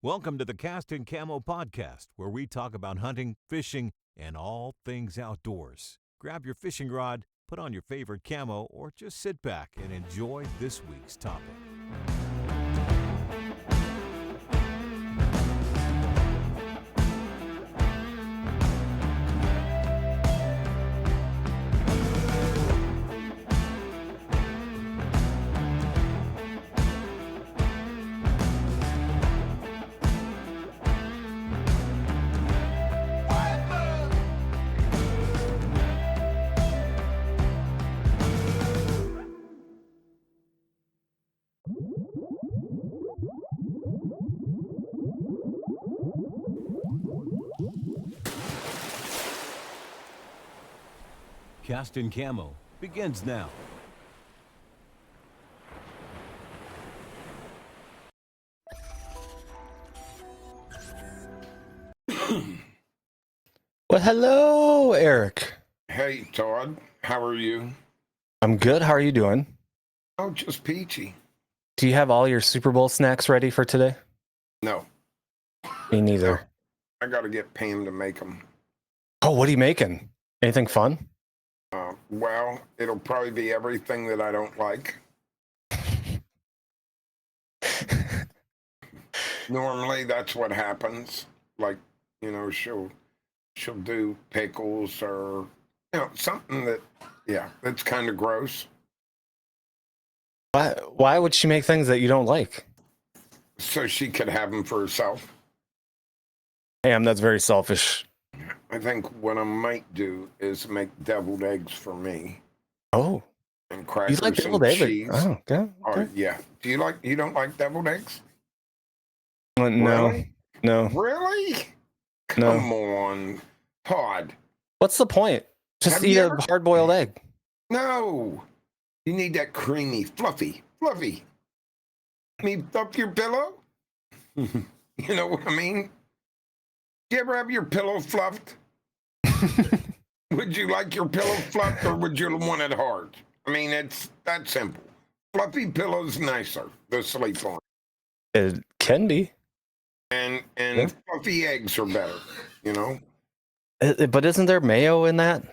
Welcome to the Cast and Camo podcast, where we talk about hunting, fishing, and all things outdoors. Grab your fishing rod, put on your favorite camo, or just sit back and enjoy this week's topic. Cast and Camo begins now. Well, hello, Eric. Hey, Todd. How are you? I'm good. How are you doing? Oh, just peachy. Do you have all your Super Bowl snacks ready for today? No. Me neither. I got to get Pam to make them. Oh, what are you making? Anything fun? Well, it'll probably be everything that I don't like. Normally, that's what happens. Like, she'll do pickles or, something that, that's kind of gross. Why would she make things that you don't like? So she could have them for herself. Damn, that's very selfish. I think what I might do is make deviled eggs for me. Oh. And crackers You like deviled and eggs? cheese. Oh, okay. Oh, yeah. You don't like deviled eggs? No. Really? No. Really? No. Come on, Todd. What's the point? Just Have eat you a ever- hard-boiled egg. No. You need that creamy, fluffy. Me up your pillow? You know what I mean? Do you ever have your pillow fluffed? Would you like your pillow fluffed or would you want it hard? I mean, it's that simple. Fluffy pillow's nicer to sleep on. It can be. And Yeah. fluffy eggs are better, But isn't there mayo in that?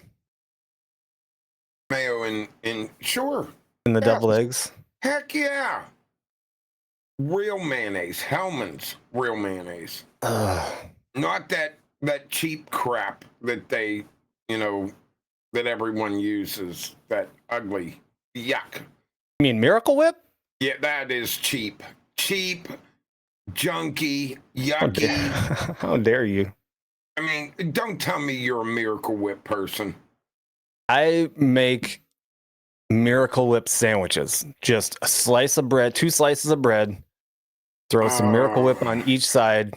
Mayo and sure. In the Yes. deviled eggs? Heck yeah. Real mayonnaise. Hellman's real mayonnaise. Ugh. Not that cheap crap that they, that everyone uses. That ugly yuck. You mean Miracle Whip? Yeah, that is cheap. Cheap, junky, How yucky. How dare you? I mean, don't tell me you're a Miracle Whip person. I make Miracle Whip sandwiches. Just a slice of bread, 2 slices of bread, throw some Miracle Whip on each side,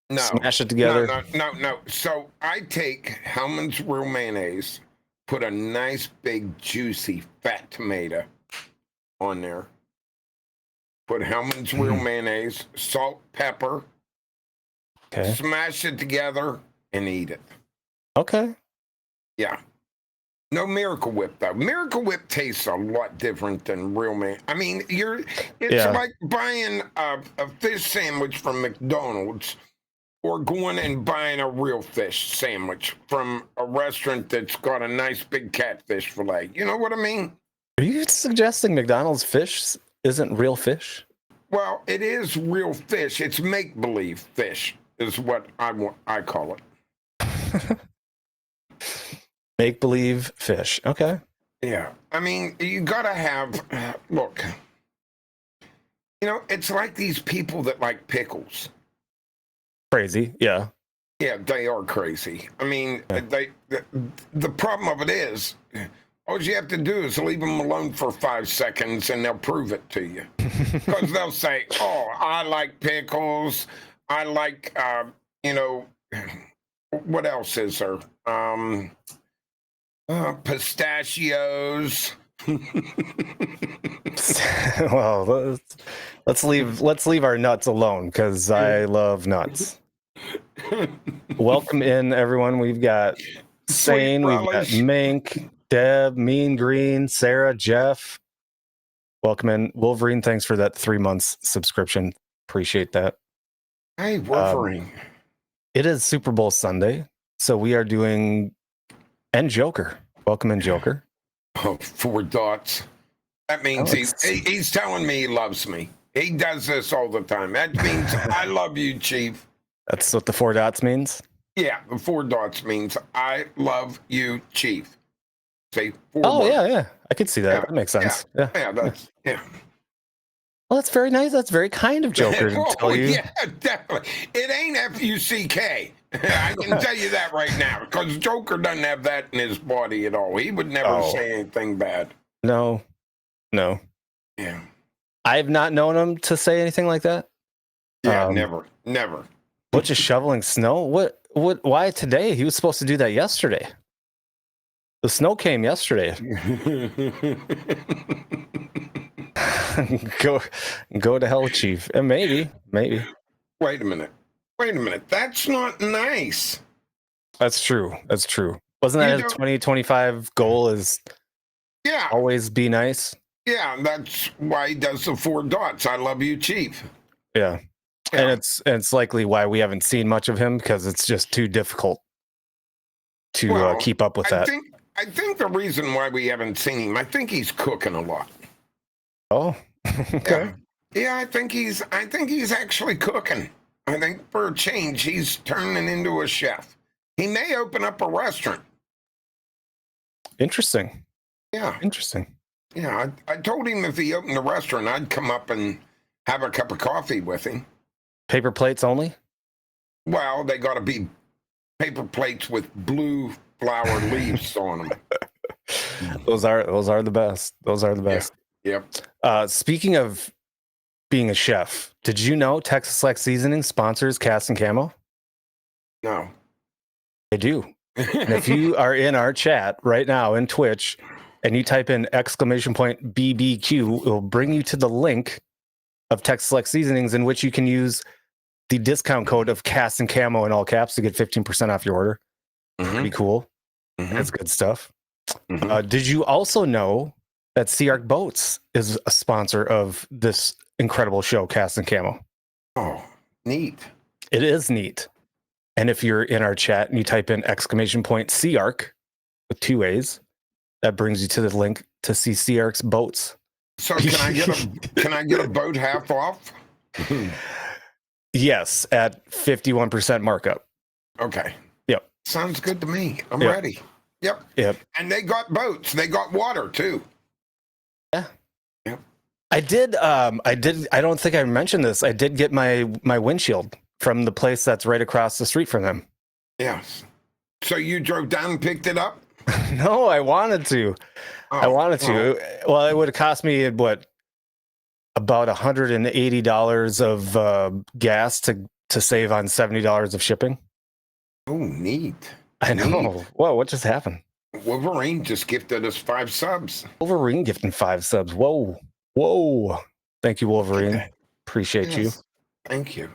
No. smash it together. No. So I take Hellman's real mayonnaise, put a nice big juicy fat tomato on there. Put Hellman's real mayonnaise, salt, pepper, Okay. smash it together and eat it. Okay. Yeah. No Miracle Whip though. Miracle Whip tastes a lot different than real man. I mean, it's like buying a fish sandwich from McDonald's or going and buying a real fish sandwich from a restaurant that's got a nice big catfish fillet. You know what I mean? Are you suggesting McDonald's fish isn't real fish? Well, it is real fish. It's make-believe fish is what I call it. Make believe fish. Okay. Yeah. I mean, you got to have, look, it's like these people that like pickles. Crazy. Yeah. Yeah, they are crazy. I mean, the problem of it is, all you have to do is leave them alone for 5 seconds and they'll prove it to you. Because they'll say, oh, I like pickles. I like, what else is there? Pistachios. Well, let's leave our nuts alone because I love nuts. Welcome in, everyone. We've got Sane, we've got Mink, Deb, Mean Green, Sarah, Jeff. Welcome in. Wolverine, thanks for that 3 months subscription. Appreciate that. Hey, Wolverine. It is Super Bowl Sunday, so we are doing and Joker. Welcome in, Joker. Oh, 4 dots. That means he's telling me he loves me. He does this all the time. That means I love you, Chief. That's what the 4 dots means? Yeah, the 4 dots means I love you, Chief. Say 4 Oh, words. yeah. I could see that. Yeah, That makes sense. Yeah. Yeah. Well, that's very nice. That's very kind of Joker to tell you. Yeah, definitely. It ain't F-U-C-K. I can tell you that right now, because Joker doesn't have that in his body at all. He would never say anything bad. No. Yeah. I've not known him to say anything like that. Yeah, never. What, just shoveling snow? What, why today? He was supposed to do that yesterday. The snow came yesterday. Go to hell, Chief. And maybe. Wait a minute. That's not nice. That's true. Wasn't that his 2025 goal is always be nice? Yeah, that's why he does the 4 dots. I love you, Chief. Yeah. And it's likely why we haven't seen much of him, because it's just too difficult to keep up with that. I think the reason why we haven't seen him, I think he's cooking a lot. Oh, okay. Yeah, I think he's actually cooking. I think for a change, he's turning into a chef. He may open up a restaurant. Interesting. Yeah. Interesting. Yeah, I told him if he opened a restaurant, I'd come up and have a cup of coffee with him. Paper plates only? Well, they got to be paper plates with blue flower leaves on them. Those are the best. Yeah. Yep. Speaking of being a chef, did you know Texas Select Seasoning sponsors Cast and Camo? No. They do. And if you are in our chat right now in Twitch and you type in !BBQ, it will bring you to the link of Texas Select Seasonings, in which you can use the discount code of Cast and Camo in all caps to get 15% off your order. Pretty cool. That's good stuff. Did you also know that Sea Arc Boats is a sponsor of this incredible show, Cast and Camo? Oh, neat. It is neat. And if you're in our chat and you type in Sea Arc with 2 A's, that brings you to the link to see Sea Arc's boats. So can I get a boat half off? Yes, at 51% markup. Okay. Yep. Sounds good to me. I'm ready. Yep. And they got boats. They got water too. Yeah. Yep. I don't think I mentioned this. I did get my windshield from the place that's right across the street from them. Yes. So you drove down and picked it up? No, I wanted to. Well, it would have cost me about $180 of gas to save on $70 of shipping. Oh, neat. I know. Neat. Whoa, what just happened? Wolverine just gifted us 5 subs. Wolverine gifting 5 subs. Whoa. Thank you, Wolverine. Appreciate you. Thank you.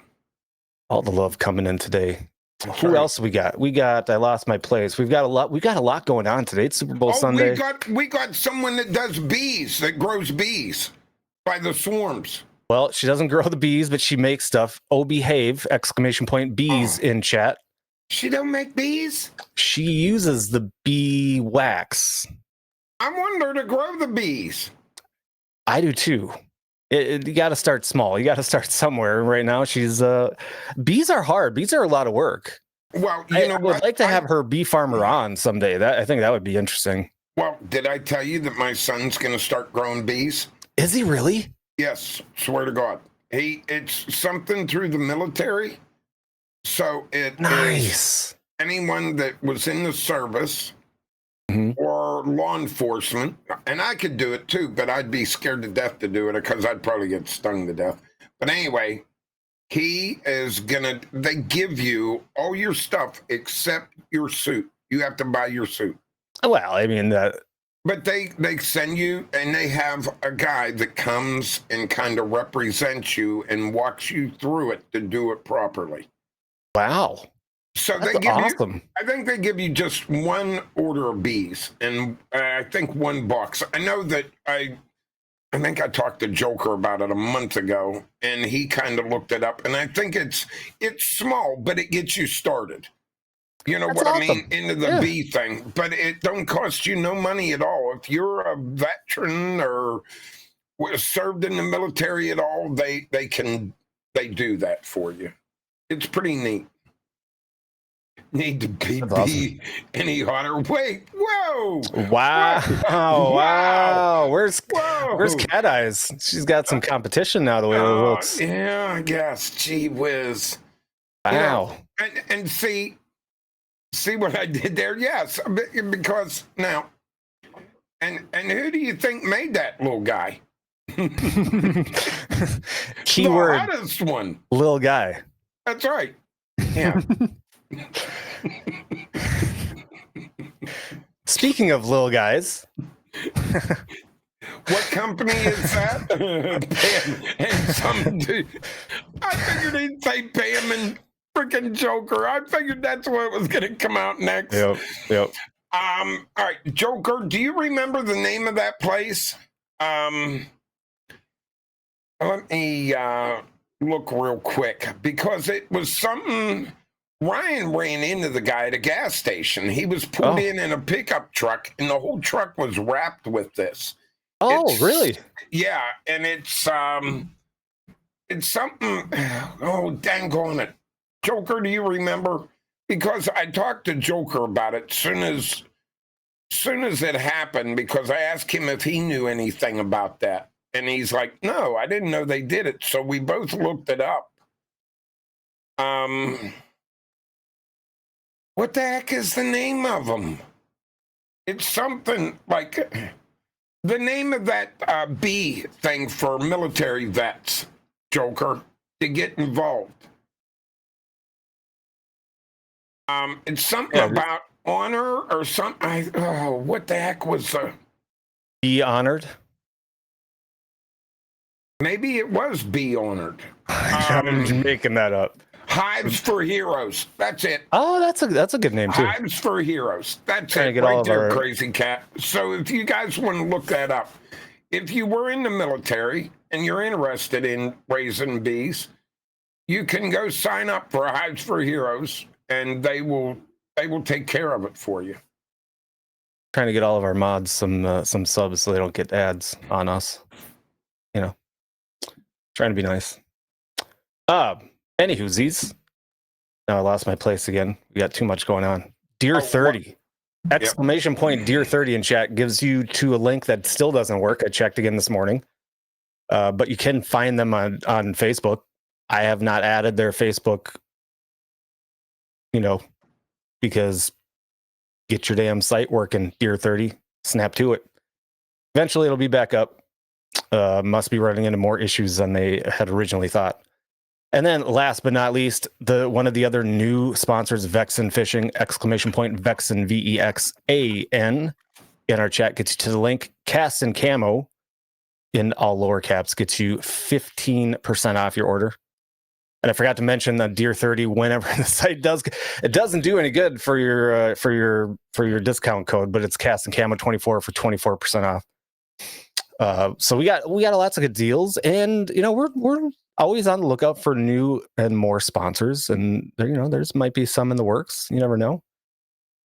All the love coming in today. Who else we got? I lost my place. We got a lot going on today. It's Super Bowl Sunday. We got someone that does bees, that grows bees by the swarms. Well, she doesn't grow the bees, but she makes stuff. Oh, behave! ! Bees in chat. She don't make bees? She uses the bee wax. I want her to grow the bees. I do too. You got to start small. You got to start somewhere. Right now, she's bees are hard. Bees are a lot of work. Well, I would like to have her bee farmer on someday. I think that would be interesting. Well, did I tell you that my son's going to start growing bees? Is he really? Yes, swear to God. It's something through the military. So nice. Anyone that was in the service Mm-hmm. or law enforcement, and I could do it too, but I'd be scared to death to do it because I'd probably get stung to death. But anyway, he is they give you all your stuff except your suit. You have to buy your suit. Well, I mean, but they send you, and they have a guy that comes and kind of represents you and walks you through it to do it properly. Wow. So That's they give awesome. you, I think they give you just 1 order of bees, and I think 1 box. I know that I think I talked to Joker about it a month ago, and he kind of looked it up. And I think it's small, but it gets you started. You know That's what I awesome. mean? Into the Yeah. bee thing. But it don't cost you no money at all. If you're a veteran or was served in the military at all, they do that for you. It's pretty neat. Need to be That's awesome. any hotter. Wait, whoa! Wow. Wow. Wow. Where's Whoa! Cat Eyes? She's got some competition now, the way it looks. Yeah, I guess. Gee whiz. You know, Wow. and see what I did there? Yes, because now, and who do you think made that little guy? Keyword The hottest one. little guy. That's right. Yeah. Speaking of little guys, What company is that? Pam and some dude. I figured he'd say Pam and freaking Joker. I figured that's what was going to come out next. yep. All right, Joker, do you remember the name of that place? Let me look real quick, because it was something. Ryan ran into the guy at a gas station. He was pulled in a pickup truck, and the whole truck was wrapped with this. Oh, really? Yeah, and it's something. Oh, dang on it, Joker! Do you remember? Because I talked to Joker about it soon as it happened. Because I asked him if he knew anything about that, and he's like, "No, I didn't know they did it." So we both looked it up. What the heck is the name of them? It's something like the name of that B thing for military vets, Joker, to get involved. It's something about honor or something. What the heck was Be honored. Maybe it was Be Honored. I'm making that up. Hives for Heroes. That's it. Oh, that's a good name too. Hives for Heroes. That's Trying to it get all right of there, our- Crazy Cat. So if you guys want to look that up, if you were in the military and you're interested in raising bees, you can go sign up for Hives for Heroes, and they will take care of it for you. Trying to get all of our mods some subs so they don't get ads on us. You know, trying to be nice. Anywhoosies. Now I lost my place again. We got too much going on. Dear 30. Exclamation point Dear 30 in chat gives you to a link that still doesn't work. I checked again this morning. But you can find them on Facebook. I have not added their Facebook, because get your damn site working, Dear 30. Snap to it. Eventually it'll be back up. Must be running into more issues than they had originally thought. And then last but not least, one of the other new sponsors, Vexen Fishing, exclamation point Vexen, VEXAN, in our chat gets you to the link. Cast and Camo in all lower caps gets you 15% off your order. And I forgot to mention that Dear 30, whenever the site it doesn't do any good for your discount code, but it's Cast and Camo 24 for 24% off. So we got lots of good deals, and we're always on the lookout for new and more sponsors, and there's might be some in the works. You never know.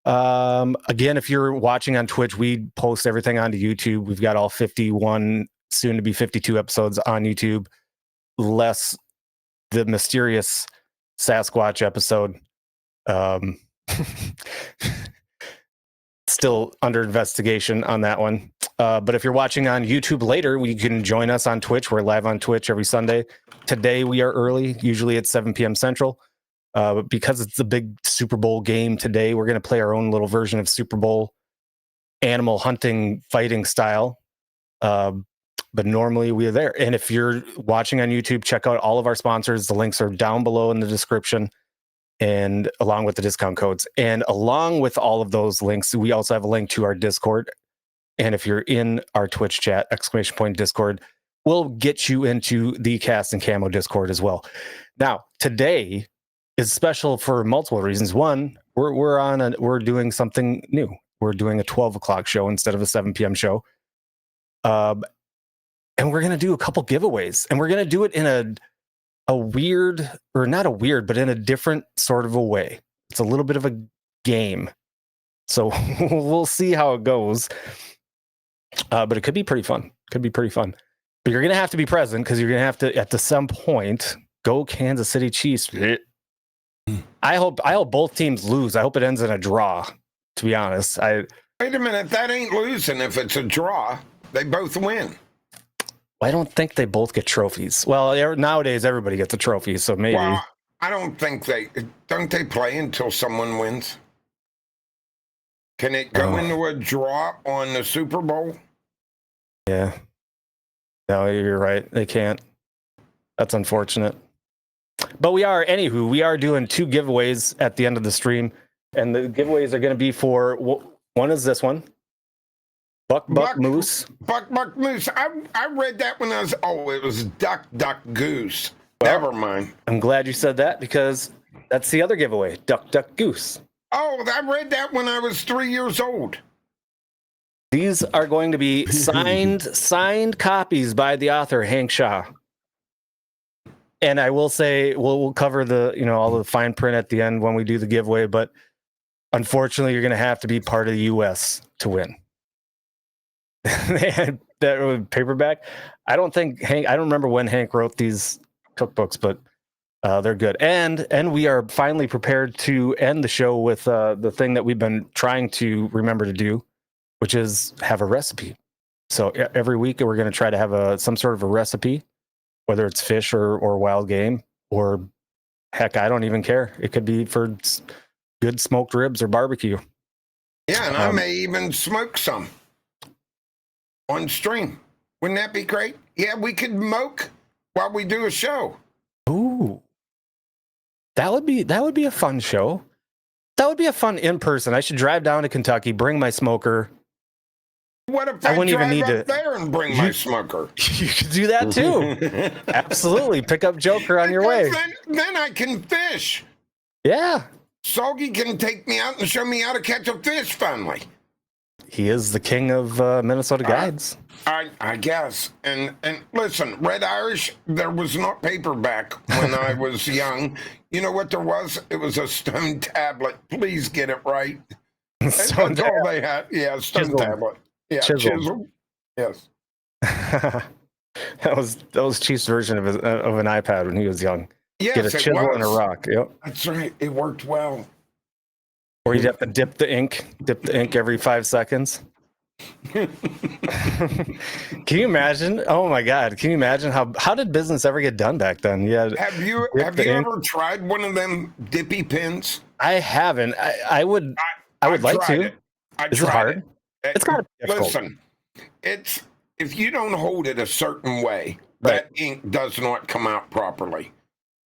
Again, if you're watching on Twitch, we post everything onto YouTube. We've got all 51, soon to be 52 episodes on YouTube, less the mysterious Sasquatch episode. Still under investigation on that one. But if you're watching on YouTube later, you can join us on Twitch. We're live on Twitch every Sunday. Today we are early, usually at 7 p.m. Central. But because it's the big Super Bowl game today, we're going to play our own little version of Super Bowl animal hunting fighting style. But normally we are there. And if you're watching on YouTube, check out all of our sponsors. The links are down below in the description, and along with the discount codes. And along with all of those links, we also have a link to our Discord. And if you're in our Twitch chat, exclamation point Discord, we'll get you into the Cast and Camo Discord as well. Now, today is special for multiple reasons. One, we're doing something new. We're doing a 12 o'clock show instead of a 7 p.m. show. and we're going to do a couple giveaways, and we're going to do it in a weird, or not a weird, but in a different sort of a way. It's a little bit of a game. So we'll see how it goes. But it could be pretty fun. But you're going to have to be present, because you're going to have to, at some point, go Kansas City Chiefs. I hope both teams lose. I hope it ends in a draw, to be honest. Wait a minute. That ain't losing if it's a draw. They both win. I don't think they both get trophies. Well, nowadays everybody gets a trophy, so maybe. Well, I don't think don't they play until someone wins? Can it go into a draw on the Super Bowl? Yeah. No, you're right. They can't. That's unfortunate. But we are doing 2 giveaways at the end of the stream. And the giveaways are going to be for, one is this one. Buck Moose. Buck Moose. I read that when it was Duck Goose. Well, never mind. I'm glad you said that, because that's the other giveaway, Duck Goose. Oh, I read that when I was 3 years old. These are going to be signed copies by the author, Hank Shaw. And I will say, we'll cover all the fine print at the end when we do the giveaway, but unfortunately, you're going to have to be part of the U.S. to win. That paperback. I don't remember when Hank wrote these cookbooks, but they're good. And we are finally prepared to end the show with the thing that we've been trying to remember to do, which is have a recipe. So every week we're going to try to have some sort of a recipe, whether it's fish or wild game, or heck, I don't even care. It could be for good smoked ribs or barbecue. Yeah, and I may even smoke some on stream. Wouldn't that be great? Yeah, we could moke while we do a show. Ooh, that would be a fun show. That would be a fun in person. I should drive down to Kentucky, bring my smoker. What if I wouldn't drive even need up there and bring my smoker? You could do that too. Absolutely. Pick up Joker on your way. Then I can fish. Yeah. Soggy can take me out and show me how to catch a fish finally. He is the king of Minnesota guides. I guess. And listen, Red Irish, there was not paperback when I was young. You know what there was? It was a stone tablet. Please get it right. That's all they had. Yeah, stone tablet. Yeah, chisel. Yes. that was Chief's version of an iPad when he was young. Yes, get a chisel and a rock. Yep. That's right. It worked well. Or you'd have to dip the ink every 5 seconds. Can you imagine? Oh my God. Can you imagine how did business ever get done back then? Yeah. Have you ever tried one of them dippy pins? I haven't. I would like to. Is it hard? It's kind of difficult. Listen, if you don't hold it a certain way, that ink does not come out properly.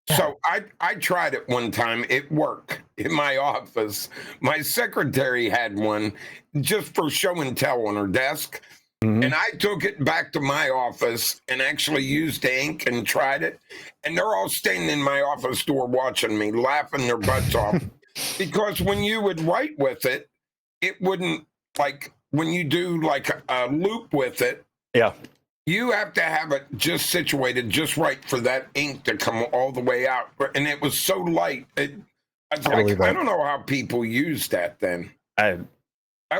Yeah. So I tried it one time. It worked in my office. My secretary had one just for show and tell on her desk. Mm-hmm. And I took it back to my office and actually used ink and tried it. And they're all standing in my office door watching me, laughing their butts off. Because when you would write with it, it wouldn't, like, when you do like a loop with it. Yeah. You have to have it just situated just right for that ink to come all the way out. And it was so light. I don't know how people used that then. That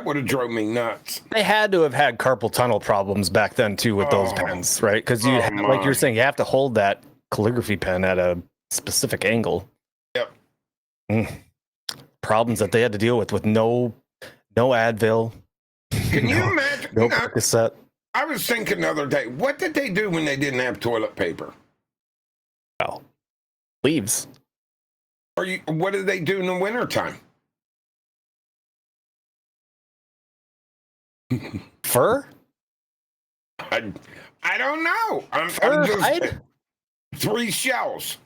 would have drove me nuts. They had to have had carpal tunnel problems back then too with those pens, right? Because like you're saying, you have to hold that calligraphy pen at a specific angle. Yep. Problems that they had to deal with no Advil. Can you imagine? No Percocet. I was thinking the other day, what did they do when they didn't have toilet paper? Well, leaves. What did they do in the wintertime? Fur? I don't know. I'm just hide? 3 shells.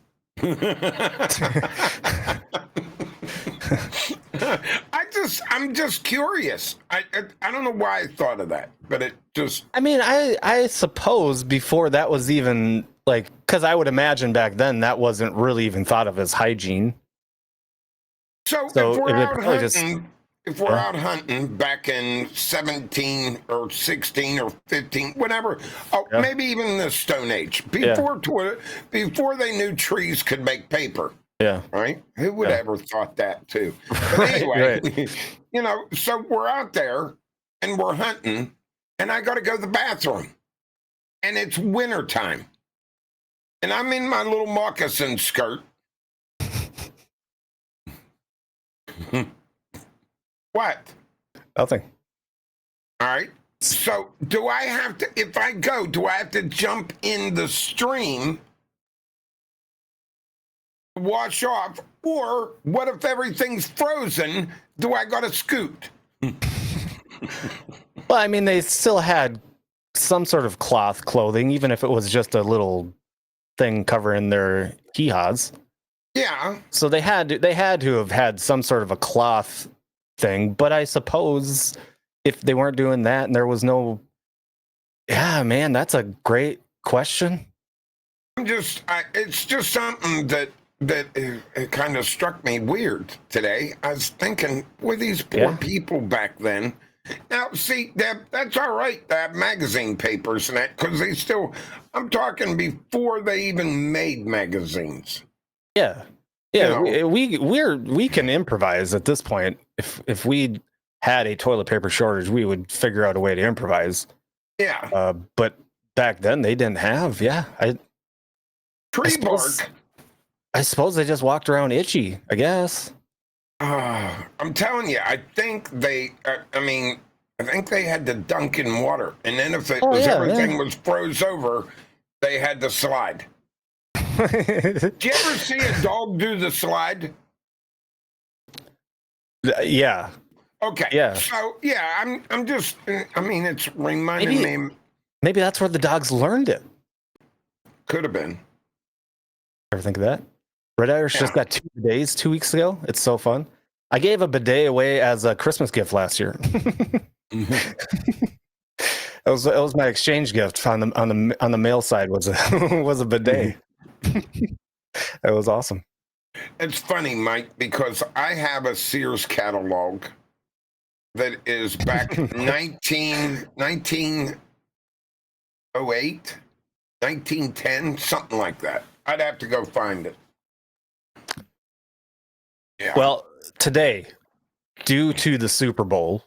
I'm just curious. I don't know why I thought of that, but it just. I mean, I suppose before that was even like, because I would imagine back then that wasn't really even thought of as hygiene. So if we're out hunting if we're Yeah. out hunting back in 17 or 16 or 15, whatever, Yeah. maybe even the Stone Age, Yeah. before they knew trees could make paper, Yeah. right? Who would Yeah. ever thought that too? But Right, anyway, right. so we're out there and we're hunting, and I got to go to the bathroom, and it's wintertime, and I'm in my little moccasin skirt. What? Nothing. All right. So do I have to, if I go, do I have to jump in the stream, wash off, or what if everything's frozen? Do I got to scoot? Well, I mean, they still had some sort of cloth clothing, even if it was just a little thing covering their hee-haws. Yeah. So they had to have had some sort of a cloth thing. But I suppose if they weren't doing that and there was no, yeah, man, that's a great question. It's just something that it kind of struck me weird today. I was thinking, were these poor people back then? Now, see, that's all right to have magazine papers and that, because I'm talking before they even made magazines. Yeah. Yeah, we can improvise at this point. If we had a toilet paper shortage, we would figure out a way to improvise. Yeah. But back then they didn't have. Yeah, Tree suppose- bark. I suppose they just walked around itchy. I guess. I'm telling you, I think they had to dunk in water, and then if everything was froze over, they had to slide. Did you ever see a dog do the slide? Yeah. Okay. Yeah. So yeah, I'm just. I mean, it's reminding me. Maybe that's where the dogs learned it. Could have been. Ever think of that? Red Irish just got 2 bidets 2 weeks ago. It's so fun. I gave a bidet away as a Christmas gift last year. It was my exchange gift on the male side was a bidet. It was awesome. It's funny, Mike, because I have a Sears catalog that is back 1908, 1910, something like that. I'd have to go find it. Yeah. Well, today, due to the Super Bowl,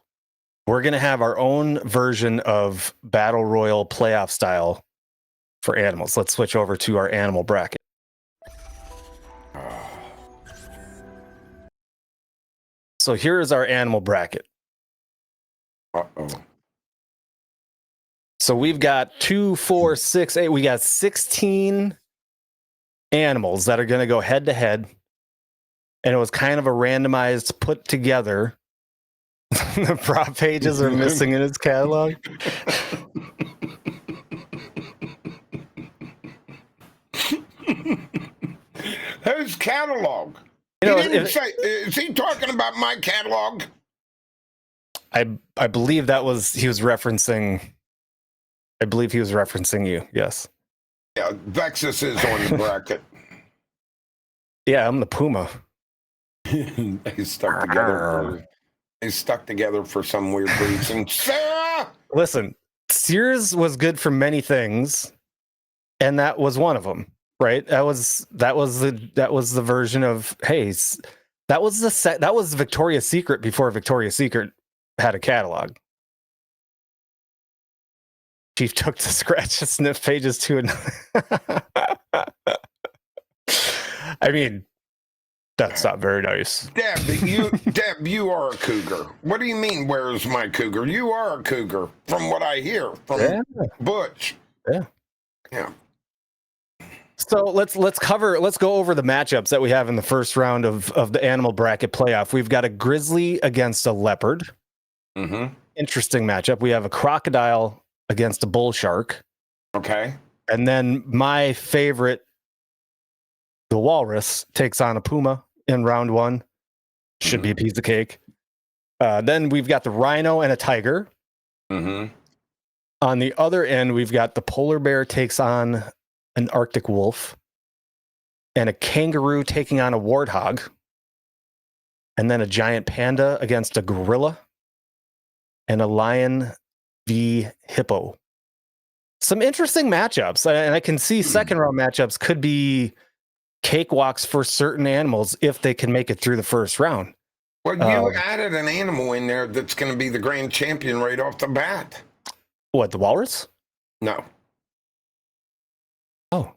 we're going to have our own version of Battle Royal playoff style for animals. Let's switch over to our animal bracket. So here is our animal bracket. Uh-oh. So we've got 2, 4, 6, 8. We got 16 animals that are going to go head to head. And it was kind of a randomized put together. The prop pages are missing in its catalog. Whose catalog? You know, He didn't say, is he talking about my catalog? I believe he was referencing. I believe he was referencing you. Yes. Yeah, Vexus is on the bracket. Yeah, I'm the Puma. They stuck together for some weird reason. Sarah! Listen, Sears was good for many things, and that was one of them, right? That was the version of that was Victoria's Secret before Victoria's Secret had a catalog. Chief took to scratch and sniff pages to another. I mean, that's not very nice. Deb, you are a cougar. What do you mean, where's my cougar? You are a cougar, from what I hear from Butch. Yeah. So let's go over the matchups that we have in the first round of the animal bracket playoff. We've got a grizzly against a leopard. Mm-hmm. Interesting matchup. We have a crocodile against a bull shark. Okay. And then my favorite, the walrus, takes on a puma in round one. Should be a piece of cake. Then we've got the rhino and a tiger. Mm-hmm. On the other end, we've got the polar bear takes on an Arctic wolf, and a kangaroo taking on a warthog. and then a giant panda against a gorilla, and a lion v hippo. Some interesting matchups, and I can see second round matchups could be cakewalks for certain animals if they can make it through the first round. Well, you added an animal in there that's going to be the grand champion right off the bat. What, the walrus? No. Oh.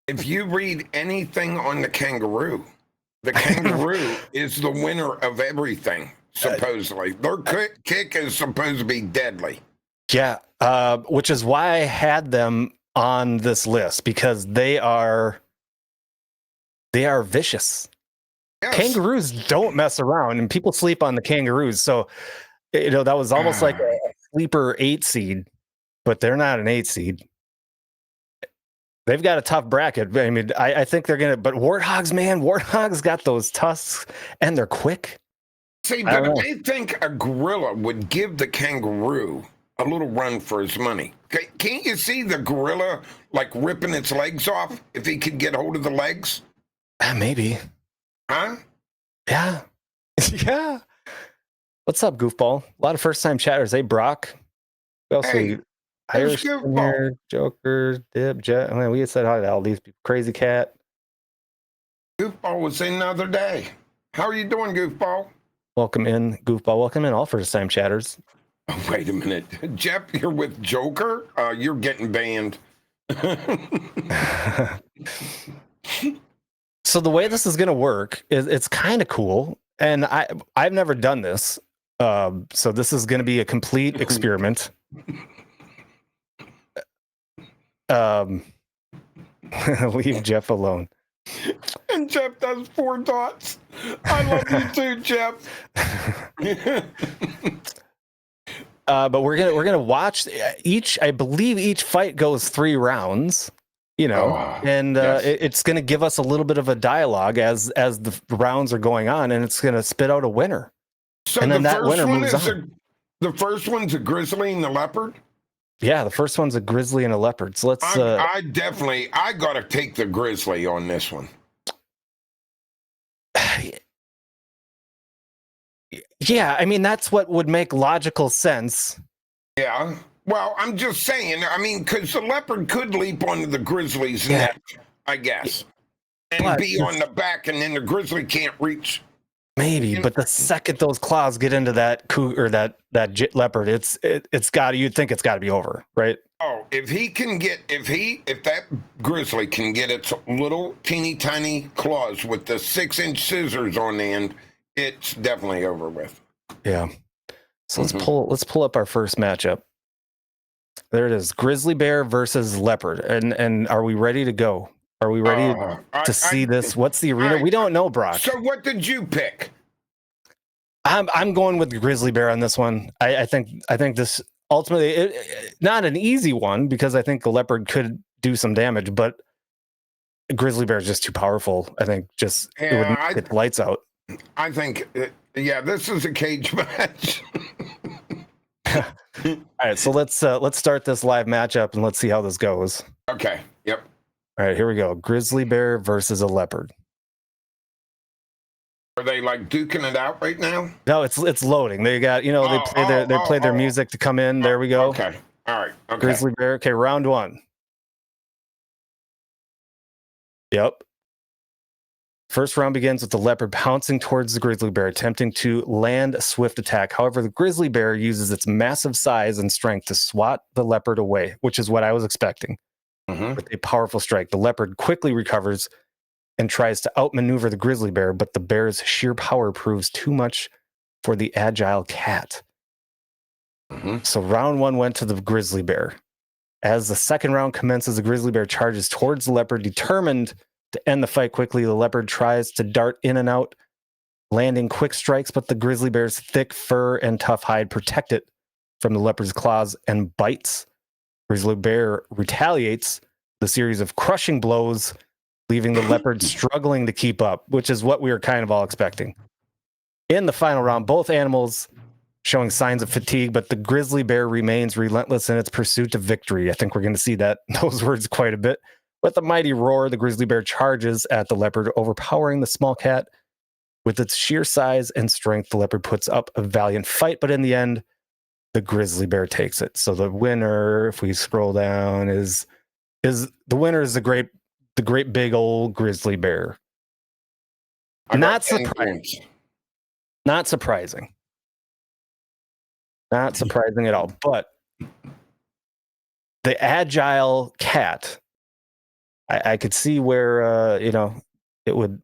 If you read anything on the kangaroo is the winner of everything, supposedly. Their kick is supposed to be deadly. Yeah, which is why I had them on this list, because they are vicious. Yes. Kangaroos don't mess around, and people sleep on the kangaroos. So, that was almost like a sleeper 8 seed, but they're not an 8 seed. They've got a tough bracket. I mean, I think they're going to, but Warthogs got those tusks and they're quick. See, but I think a gorilla would give the kangaroo a little run for his money. Can't you see the gorilla like ripping its legs off if he could get hold of the legs? Maybe. Huh? Yeah. Yeah. What's up, Goofball? A lot of first-time chatters. Hey, Brock. We also Irish here, Joker, Dib, Jet. I mean, we had said hi to all these people. Crazy Cat. Goofball was in the other day. How are you doing, Goofball? Welcome in, Goofball. Welcome in, all first-time chatters. Oh, wait a minute. Jeff, you're with Joker? You're getting banned. So the way this is going to work is it's kind of cool. And I've never done this. So this is going to be a complete experiment. Leave Jeff alone. And Jeff does 4 dots. I love you too, Jeff. But we're gonna watch each. I believe each fight goes 3 rounds. Yes. It's gonna give us a little bit of a dialogue as the rounds are going on, and it's gonna spit out a winner. So and then the that first winner one moves is on. The first one's a grizzly and the leopard. Yeah, the first one's a grizzly and a leopard. So let's. I gotta take the grizzly on this one. Yeah, I mean that's what would make logical sense. Yeah. Well, I'm just saying. I mean, because the leopard could leap onto the grizzly's neck, I guess, and be on the back, and then the grizzly can't reach. Maybe, but the second those claws get into that that leopard, you'd think it's got to be over, right? Oh, if that grizzly can get its little teeny tiny claws with the 6-inch scissors on the end, it's definitely over with. Yeah. So let's pull up our first matchup. There it is. Grizzly bear versus leopard. And are we ready to go? Are we ready to see this? What's the arena? We don't know, Brock. So what did you pick? I'm going with the grizzly bear on this one. I think this ultimately not an easy one, because I think the leopard could do some damage, but grizzly bear is just too powerful. I think it would get the lights out. I think, this is a cage match. All right, so let's start this live matchup and let's see how this goes. Okay. Yep. All right, here we go. Grizzly bear versus a leopard. Are they like duking it out right now? No, it's loading. They got they play their music to come in. There we go. Okay. All right. Okay. Grizzly bear. Okay, round 1. Yep. First round begins with the leopard pouncing towards the grizzly bear, attempting to land a swift attack. However, the grizzly bear uses its massive size and strength to swat the leopard away, which is what I was expecting. With a powerful strike, the leopard quickly recovers and tries to outmaneuver the grizzly bear, but the bear's sheer power proves too much for the agile cat. So round 1 went to the grizzly bear. As the second round commences, the grizzly bear charges towards the leopard, determined to end the fight quickly. The leopard tries to dart in and out, landing quick strikes, but the grizzly bear's thick fur and tough hide protect it from the leopard's claws and bites. Grizzly bear retaliates the series of crushing blows, leaving the leopard struggling to keep up, which is what we were kind of all expecting. In the final round, both animals showing signs of fatigue, but the grizzly bear remains relentless in its pursuit of victory. I think we're going to see those words quite a bit. With a mighty roar, the grizzly bear charges at the leopard, overpowering the small cat With its sheer size and strength, the leopard puts up a valiant fight, but in the end, the grizzly bear takes it. So the winner, if we scroll down, is the great big old grizzly bear. Not surprising. Not surprising. Not surprising at all. But the agile cat, I could see where it would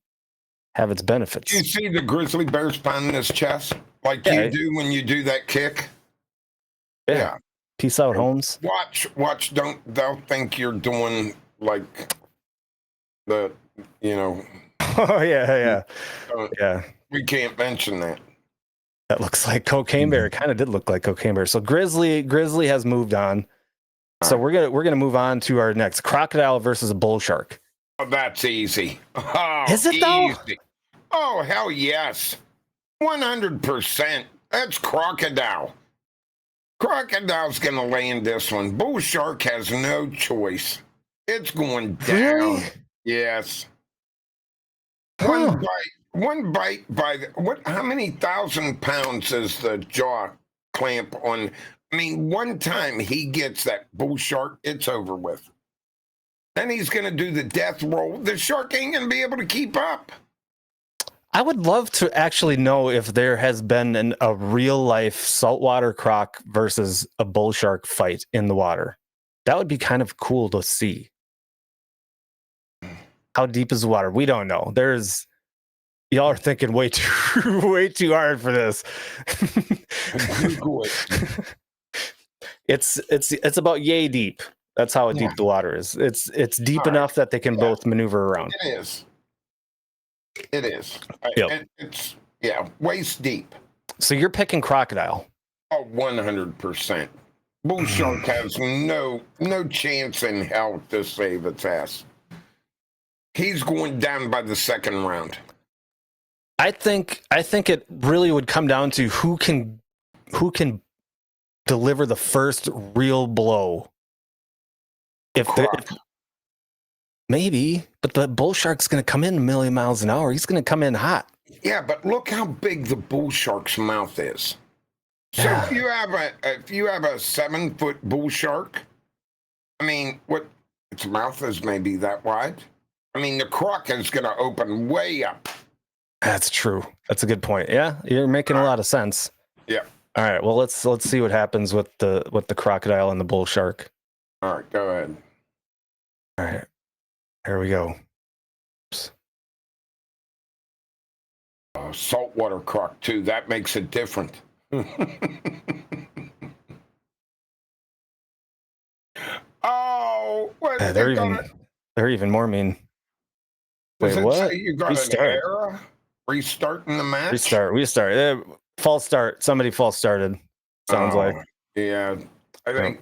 have its benefits. You see the grizzly bear's pounding his chest like you do when you do that kick? Yeah. Peace out, Holmes. Watch. They'll think you're doing like the, Oh, yeah. We can't mention that. That looks like Cocaine Bear. It kind of did look like Cocaine Bear. So Grizzly has moved on. So we're gonna move on to our next crocodile versus a bull shark. Oh, that's easy. Oh, is it though? Easy. Oh, hell yes. 100%. That's crocodile. Crocodile's going to land this one. Bull shark has no choice. It's going down. Really? Yes. Huh. One bite by how many 1,000 pounds is the jaw clamp on? I mean, one time he gets that bull shark, it's over with. Then he's going to do the death roll. The shark ain't going to be able to keep up. I would love to actually know if there has been a real life saltwater croc versus a bull shark fight in the water. That would be kind of cool to see. How deep is the water? We don't know. Y'all are thinking way too hard for this. It's about yay deep. That's how deep the water is. It's deep enough that they can both maneuver around. It is. Yep. It's waist deep. So you're picking crocodile. Oh, 100%. Bull shark has no chance in hell to save its ass. He's going down by the second round. I think it really would come down to who can deliver the first real blow. Maybe, but the bull shark's going to come in a million miles an hour. He's going to come in hot. Yeah, but look how big the bull shark's mouth is. So if you have a 7-foot bull shark, I mean, its mouth is maybe that wide. I mean, the croc is going to open way up. That's true. That's a good point. Yeah, you're making a lot of sense. Yeah. All right. Well, let's see what happens with the crocodile and the bull shark. All right, go ahead. All right. Here we go. Saltwater croc too. That makes it different. Oh, what? Yeah, they're even more mean. Wait, what? You got an error? Restarting the match? Restart. False start. Somebody false started. Sounds like. Yeah, I think.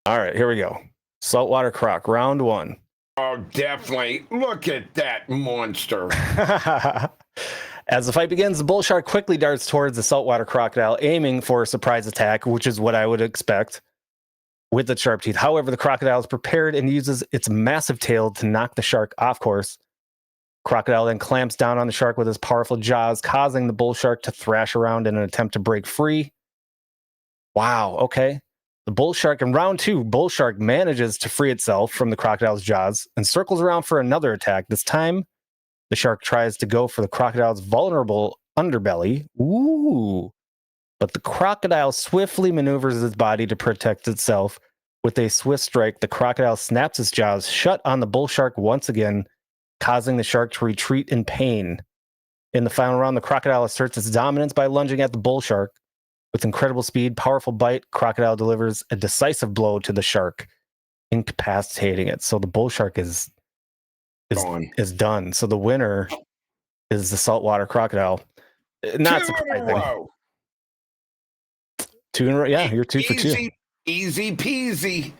All right, here we go. Saltwater croc, round 1. Oh, definitely. Look at that monster. As the fight begins, the bull shark quickly darts towards the saltwater crocodile, aiming for a surprise attack, which is what I would expect with the sharp teeth. However, the crocodile is prepared and uses its massive tail to knock the shark off course. Crocodile then clamps down on the shark with his powerful jaws, causing the bull shark to thrash around in an attempt to break free. Wow, okay. The bull shark in round 2, bull shark manages to free itself from the crocodile's jaws and circles around for another attack. This time, the shark tries to go for the crocodile's vulnerable underbelly. Ooh. But the crocodile swiftly maneuvers its body to protect itself. With a swift strike, the crocodile snaps its jaws shut on the bull shark once again, causing the shark to retreat in pain. In the final round, the crocodile asserts its dominance by lunging at the bull shark. With incredible speed, powerful bite, crocodile delivers a decisive blow to the shark, incapacitating it. So the bull shark is done. So the winner is the saltwater crocodile. Not surprising. 2 in a row. Yeah, you're 2 for 2. Easy peasy.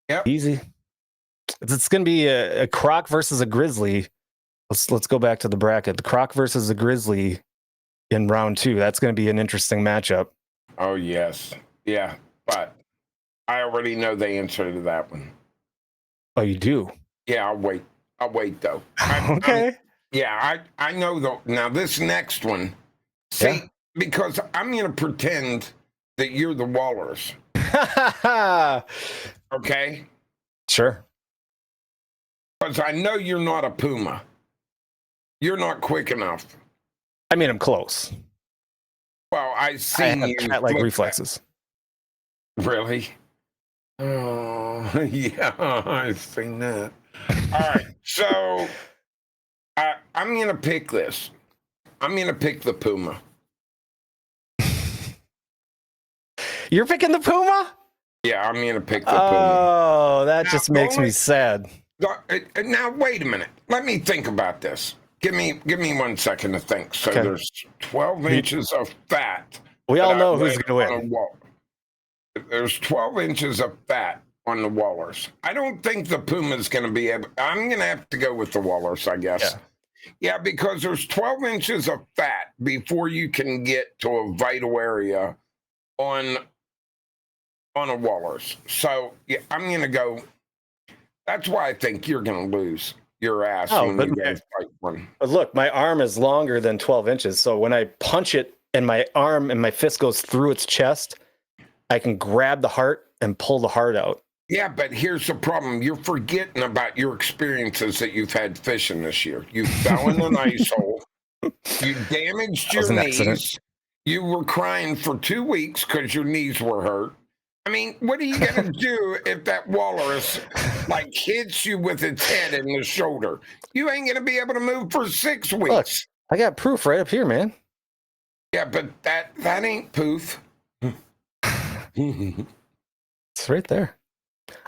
Yep. Easy. It's going to be a croc versus a grizzly. Let's go back to the bracket. The croc versus a grizzly in round 2. That's going to be an interesting matchup. Oh, yes. Yeah, but I already know the answer to that one. Oh, you do? Yeah, I'll wait. I'll wait though. Okay. I know though. Now this next one, see, because I'm gonna pretend that you're the walrus. Okay. Sure. Because I know you're not a puma. You're not quick enough. I mean, I'm close. Well, I I seen have you cat-like flip reflexes. that. Really? Oh, yeah, I've seen that. All right, so I'm gonna pick this. I'm gonna pick the puma. You're picking the puma? Yeah, I'm gonna pick the puma. Oh, that Now, just makes me only- sad. Now, wait a minute. Let me think about this. Give me 1 second to think. So Okay. there's 12 inches of fat. We all that I know who's weigh going to on win. a wall. There's 12 inches of fat on the walrus. I don't think the puma's going to be able. I'm going to have to go with the walrus, I guess. Yeah, because there's 12 inches of fat before you can get to a vital area on a walrus. So yeah, I'm going to go. That's why I think you're going to lose your ass Oh, when but you go man- fight one. But look, my arm is longer than 12 inches. So when I punch it and my arm and my fist goes through its chest, I can grab the heart and pull the heart out. Yeah, but here's the problem. You're forgetting about your experiences that you've had fishing this year. You fell in an ice hole. You damaged your was an knees. accident. You were crying for 2 weeks because your knees were hurt. I mean, what are you going to do if that walrus like hits you with its head in the shoulder? You ain't going to be able to move for 6 weeks. I got proof right up here, man. Yeah, but that ain't poof. It's right there.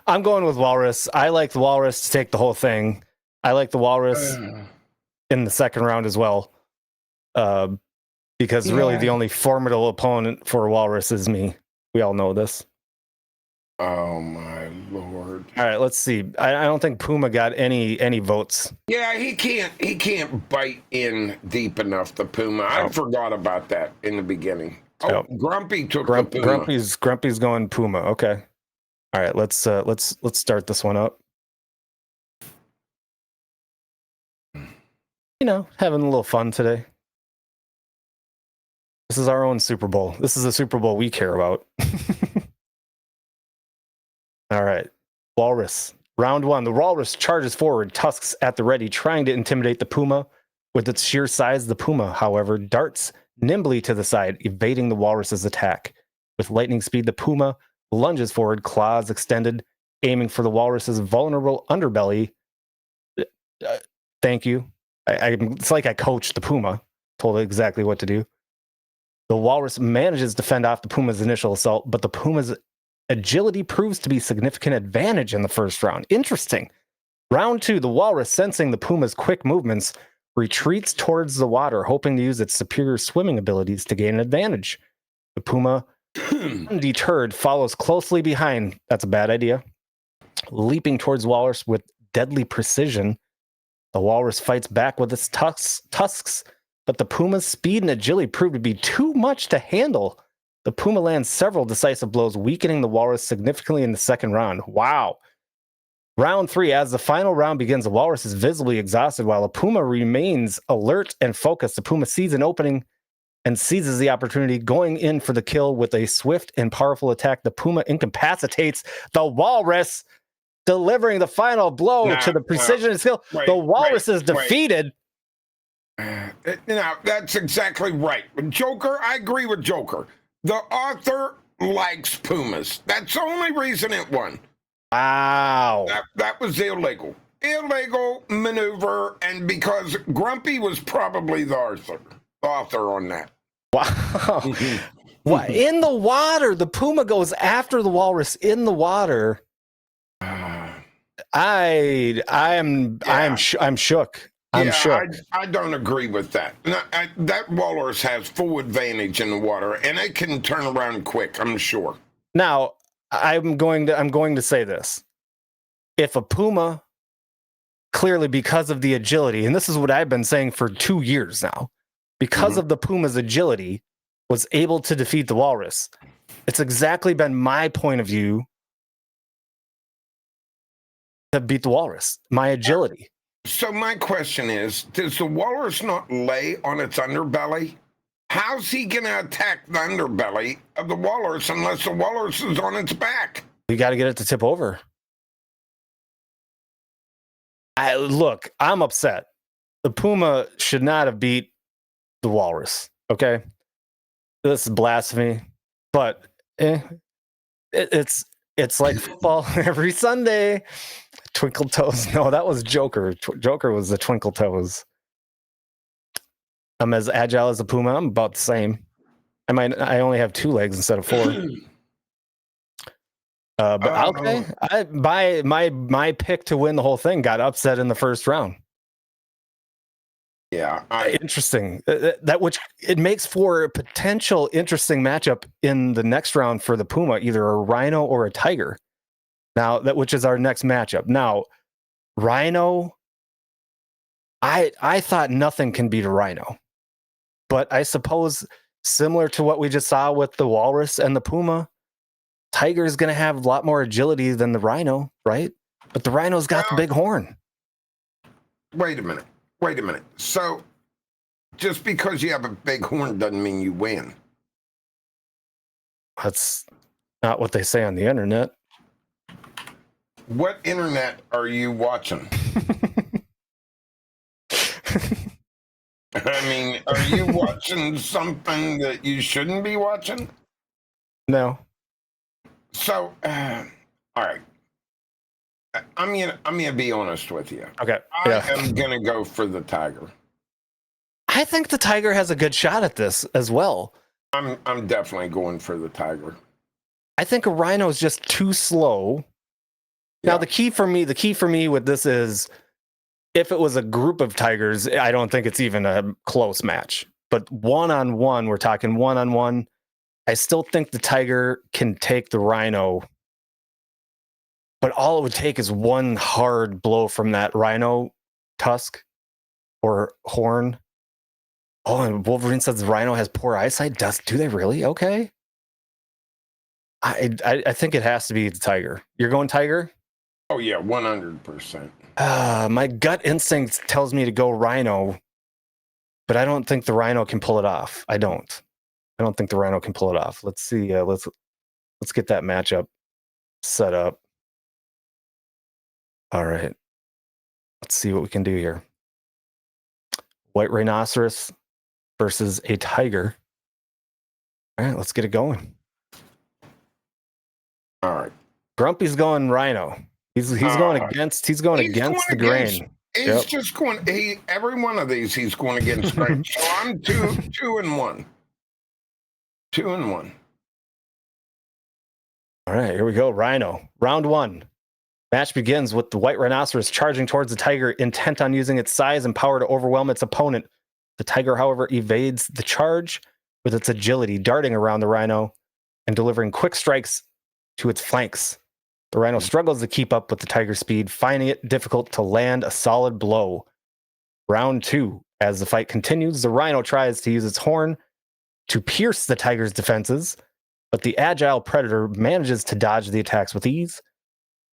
I'm going with walrus. I like the walrus to take the whole thing. I like the walrus in the second round as well. Because really the Yeah. only formidable opponent for a walrus is me. We all know this. Oh my Lord. All right, let's see. I don't think Puma got any votes. Yeah, he can't bite in deep enough, the puma. I forgot about that in the beginning. Oh, Yep. Grumpy took the puma. Grumpy's going Puma. Okay. All right, let's start this one up. You know, having a little fun today. This is our own Super Bowl. This is a Super Bowl we care about. All right. Walrus. Round one. The walrus charges forward, tusks at the ready, trying to intimidate the puma. With its sheer size, the puma, however, darts nimbly to the side, evading the walrus's attack. With lightning speed, the puma lunges forward, claws extended, aiming for the walrus's vulnerable underbelly. Thank you. It's like I coached the puma, told it exactly what to do. The walrus manages to fend off the puma's initial assault, but the puma's agility proves to be a significant advantage in the first round. Interesting. Round two, the walrus, sensing the puma's quick movements, retreats towards the water, hoping to use its superior swimming abilities to gain an advantage. The puma, undeterred, follows closely behind. That's a bad idea. Leaping towards the walrus with deadly precision. The walrus fights back with its tusks, but the puma's speed and agility prove to be too much to handle. The puma lands several decisive blows, weakening the walrus significantly in the second round. Wow. Round three, as the final round begins, the walrus is visibly exhausted while the puma remains alert and focused. The puma sees an opening and seizes the opportunity, going in for the kill with a swift and powerful attack. The puma incapacitates the walrus, delivering the final blow to the precision and skill. The walrus is defeated. Now, that's exactly right. Joker, I agree with Joker. The author likes pumas. That's the only reason it won. Wow. That was illegal. Illegal maneuver, and because Grumpy was probably the author on that. Wow. What, in the water, the puma goes after the walrus in the water. I'm shook. I'm shook. I don't agree with that. That walrus has full advantage in the water, and it can turn around quick, I'm sure. Now, I'm going to say this. If a puma, clearly because of the agility, and this is what I've been saying for 2 years now, because of the puma's agility, was able to defeat the walrus, it's exactly been my point of view to beat the walrus. My agility. So my question is, does the walrus not lay on its underbelly? How's he going to attack the underbelly of the walrus unless the walrus is on its back? You got to get it to tip over. Look, I'm upset. The puma should not have beat the walrus. Okay, this is blasphemy, but it's like football every Sunday. Twinkle toes. No, that was Joker. Joker was the twinkle toes. I'm as agile as a puma. I'm about the same. I only have 2 legs instead of 4. But okay, my pick to win the whole thing got upset in the first round. Yeah, interesting. That which it makes for a potential interesting matchup in the next round for the puma, either a rhino or a tiger. Now which is our next matchup. Now, rhino. I thought nothing can beat a rhino, but I suppose similar to what we just saw with the walrus and the puma, tiger is going to have a lot more agility than the rhino, right? But the rhino's got the big horn. Wait a minute. So, just because you have a big horn doesn't mean you win. That's not what they say on the internet. What internet are you watching? I mean, are you watching something that you shouldn't be watching? No. So, all right. I'm gonna be honest with you. Okay. I am gonna go for the tiger. I think the tiger has a good shot at this as well. I'm definitely going for the tiger. I think a rhino is just too slow. Yeah. Now the key for me with this is if it was a group of tigers, I don't think it's even a close match. But one-on-one, we're talking one-on-one. I still think the tiger can take the rhino. But all it would take is one hard blow from that rhino tusk or horn. Oh, and Wolverine says the rhino has poor eyesight. Do they really? Okay. I think it has to be the tiger. You're going tiger? Oh yeah, 100%. My gut instinct tells me to go rhino, but I don't think the rhino can pull it off. I don't think the rhino can pull it off. Let's see. Let's get that matchup set up. All right. Let's see what we can do here. White rhinoceros versus a tiger. All right, let's get it going. All right. Grumpy's going rhino. He's going against the grain. He's just going. Every one of these he's going against grain. So I'm 2-1. 2-1. All right, here we go. Rhino, round 1. Match begins with the white rhinoceros charging towards the tiger, intent on using its size and power to overwhelm its opponent. The tiger, however, evades the charge with its agility, darting around the rhino and delivering quick strikes to its flanks. The rhino struggles to keep up with the tiger's speed, finding it difficult to land a solid blow. Round 2. As the fight continues, the rhino tries to use its horn to pierce the tiger's defenses, but the agile predator manages to dodge the attacks with ease.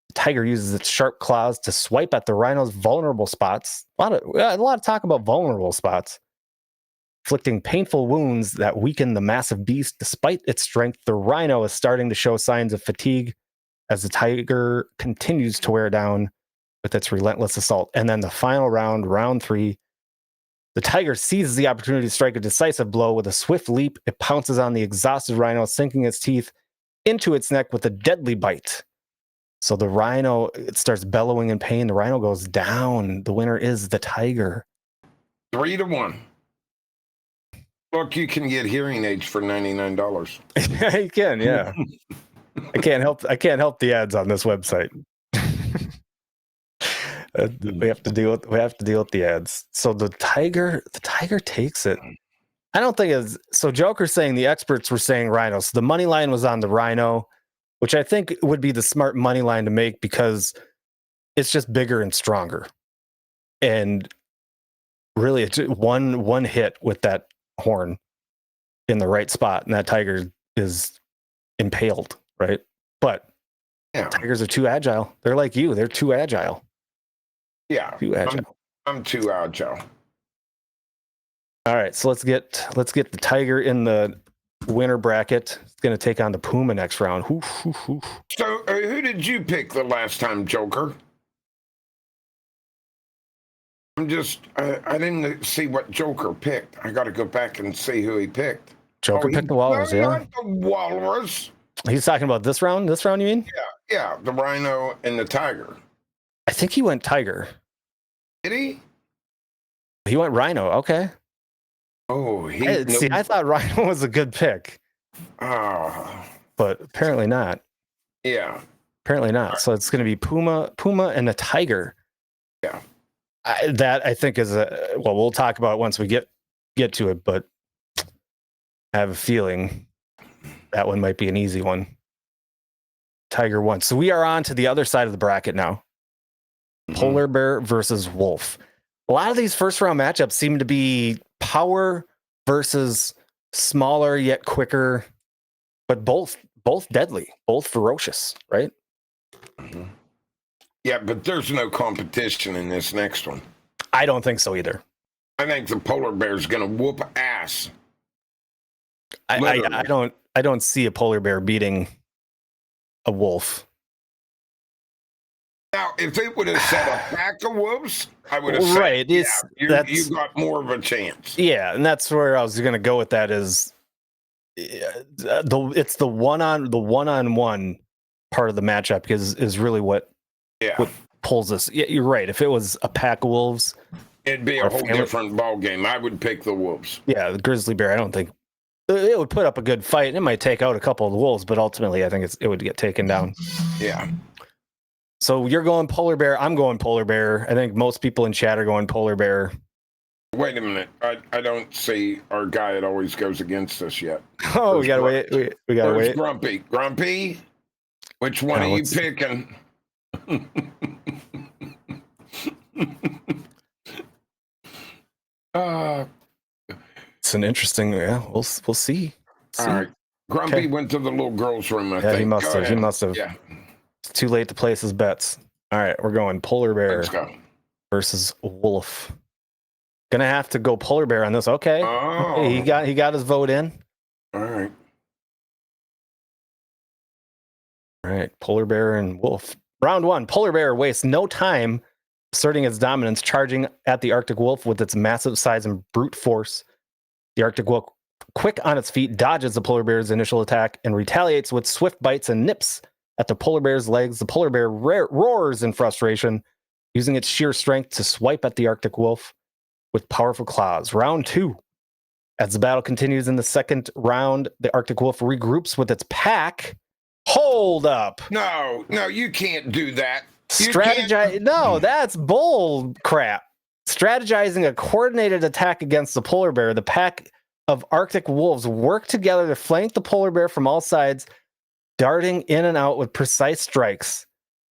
The tiger uses its sharp claws to swipe at the rhino's vulnerable spots. A lot of talk about vulnerable spots. Inflicting painful wounds that weaken the massive beast. Despite its strength, the rhino is starting to show signs of fatigue as the tiger continues to wear down with its relentless assault. And then the final round, round 3, the tiger seizes the opportunity to strike a decisive blow. With a swift leap, it pounces on the exhausted rhino, sinking its teeth into its neck with a deadly bite. So the rhino, it starts bellowing in pain. The rhino goes down. The winner is the tiger. 3-1. Look, you can get hearing aids for $99. Yeah, you can. Yeah, I can't help the ads on this website. We have to deal with the ads. So the tiger takes it. I don't think it's so. Joker's saying the experts were saying rhino. So the money line was on the rhino, which I think would be the smart money line to make because it's just bigger and stronger. And really, it's one hit with that horn in the right spot, and that tiger is impaled, right? But tigers are too agile. They're like you. They're too agile. Yeah. Too agile. I'm too agile. All right, so let's get the Tiger in the winner bracket. It's going to take on the Puma next round. Oof, oof, oof. So, who did you pick the last time, Joker? I didn't see what Joker picked. I got to go back and see who he picked. Joker picked the Walrus, yeah. Not the Walrus. He's talking about this round? This round, you mean? Yeah, the Rhino and the Tiger. I think he went Tiger. Did he? He went Rhino. Okay. Oh, I thought Rhino was a good pick. Oh. But apparently not. Yeah. Apparently not. So it's going to be Puma, and the Tiger. Yeah. That I think is we'll talk about it once we get to it, but I have a feeling that one might be an easy one. Tiger won. So we are on to the other side of the bracket now. Polar bear versus wolf. A lot of these first round matchups seem to be power versus smaller yet quicker, but both deadly, both ferocious, right? Mm-hmm. Yeah, but there's no competition in this next one. I don't think so either. I think the polar bear's going to whoop ass. I don't see a polar bear beating a wolf. Now, if it would have said a pack of wolves, I would have said, right. You got more of a chance. Yeah, and that's where I was going to go with that. Is it's the one-on-one part of the matchup is really what pulls us. Yeah, you're right. If it was a pack of wolves, it'd be a whole different ball game. I would pick the wolves. Yeah, the grizzly bear. I don't think it would put up a good fight. It might take out a couple of the wolves, but ultimately, I think it would get taken down. Yeah. So you're going polar bear. I'm going polar bear. I think most people in chat are going polar bear. Wait a minute. I don't see our guy that always goes against us yet. Oh, we gotta wait. We gotta wait. Grumpy. Grumpy, which one are you picking? It's an interesting. Yeah, we'll see. All right. Grumpy went to the little girl's room. I think he must have. He must have. Yeah. It's too late to place his bets. All right, we're going polar bear versus wolf. Gonna have to go polar bear on this. Okay. Oh. He got his vote in. All right. All right, polar bear and wolf. Round one, polar bear wastes no time asserting its dominance, charging at the Arctic wolf with its massive size and brute force. The Arctic wolf, quick on its feet, dodges the polar bear's initial attack and retaliates with swift bites and nips at the polar bear's legs. The polar bear roars in frustration, using its sheer strength to swipe at the Arctic wolf with powerful claws. Round two. As the battle continues in the second round, the Arctic wolf regroups with its pack. Hold up. No, you can't do that. Strategize. No, that's bull crap. Strategizing a coordinated attack against the polar bear, the pack of Arctic wolves work together to flank the polar bear from all sides, darting in and out with precise strikes.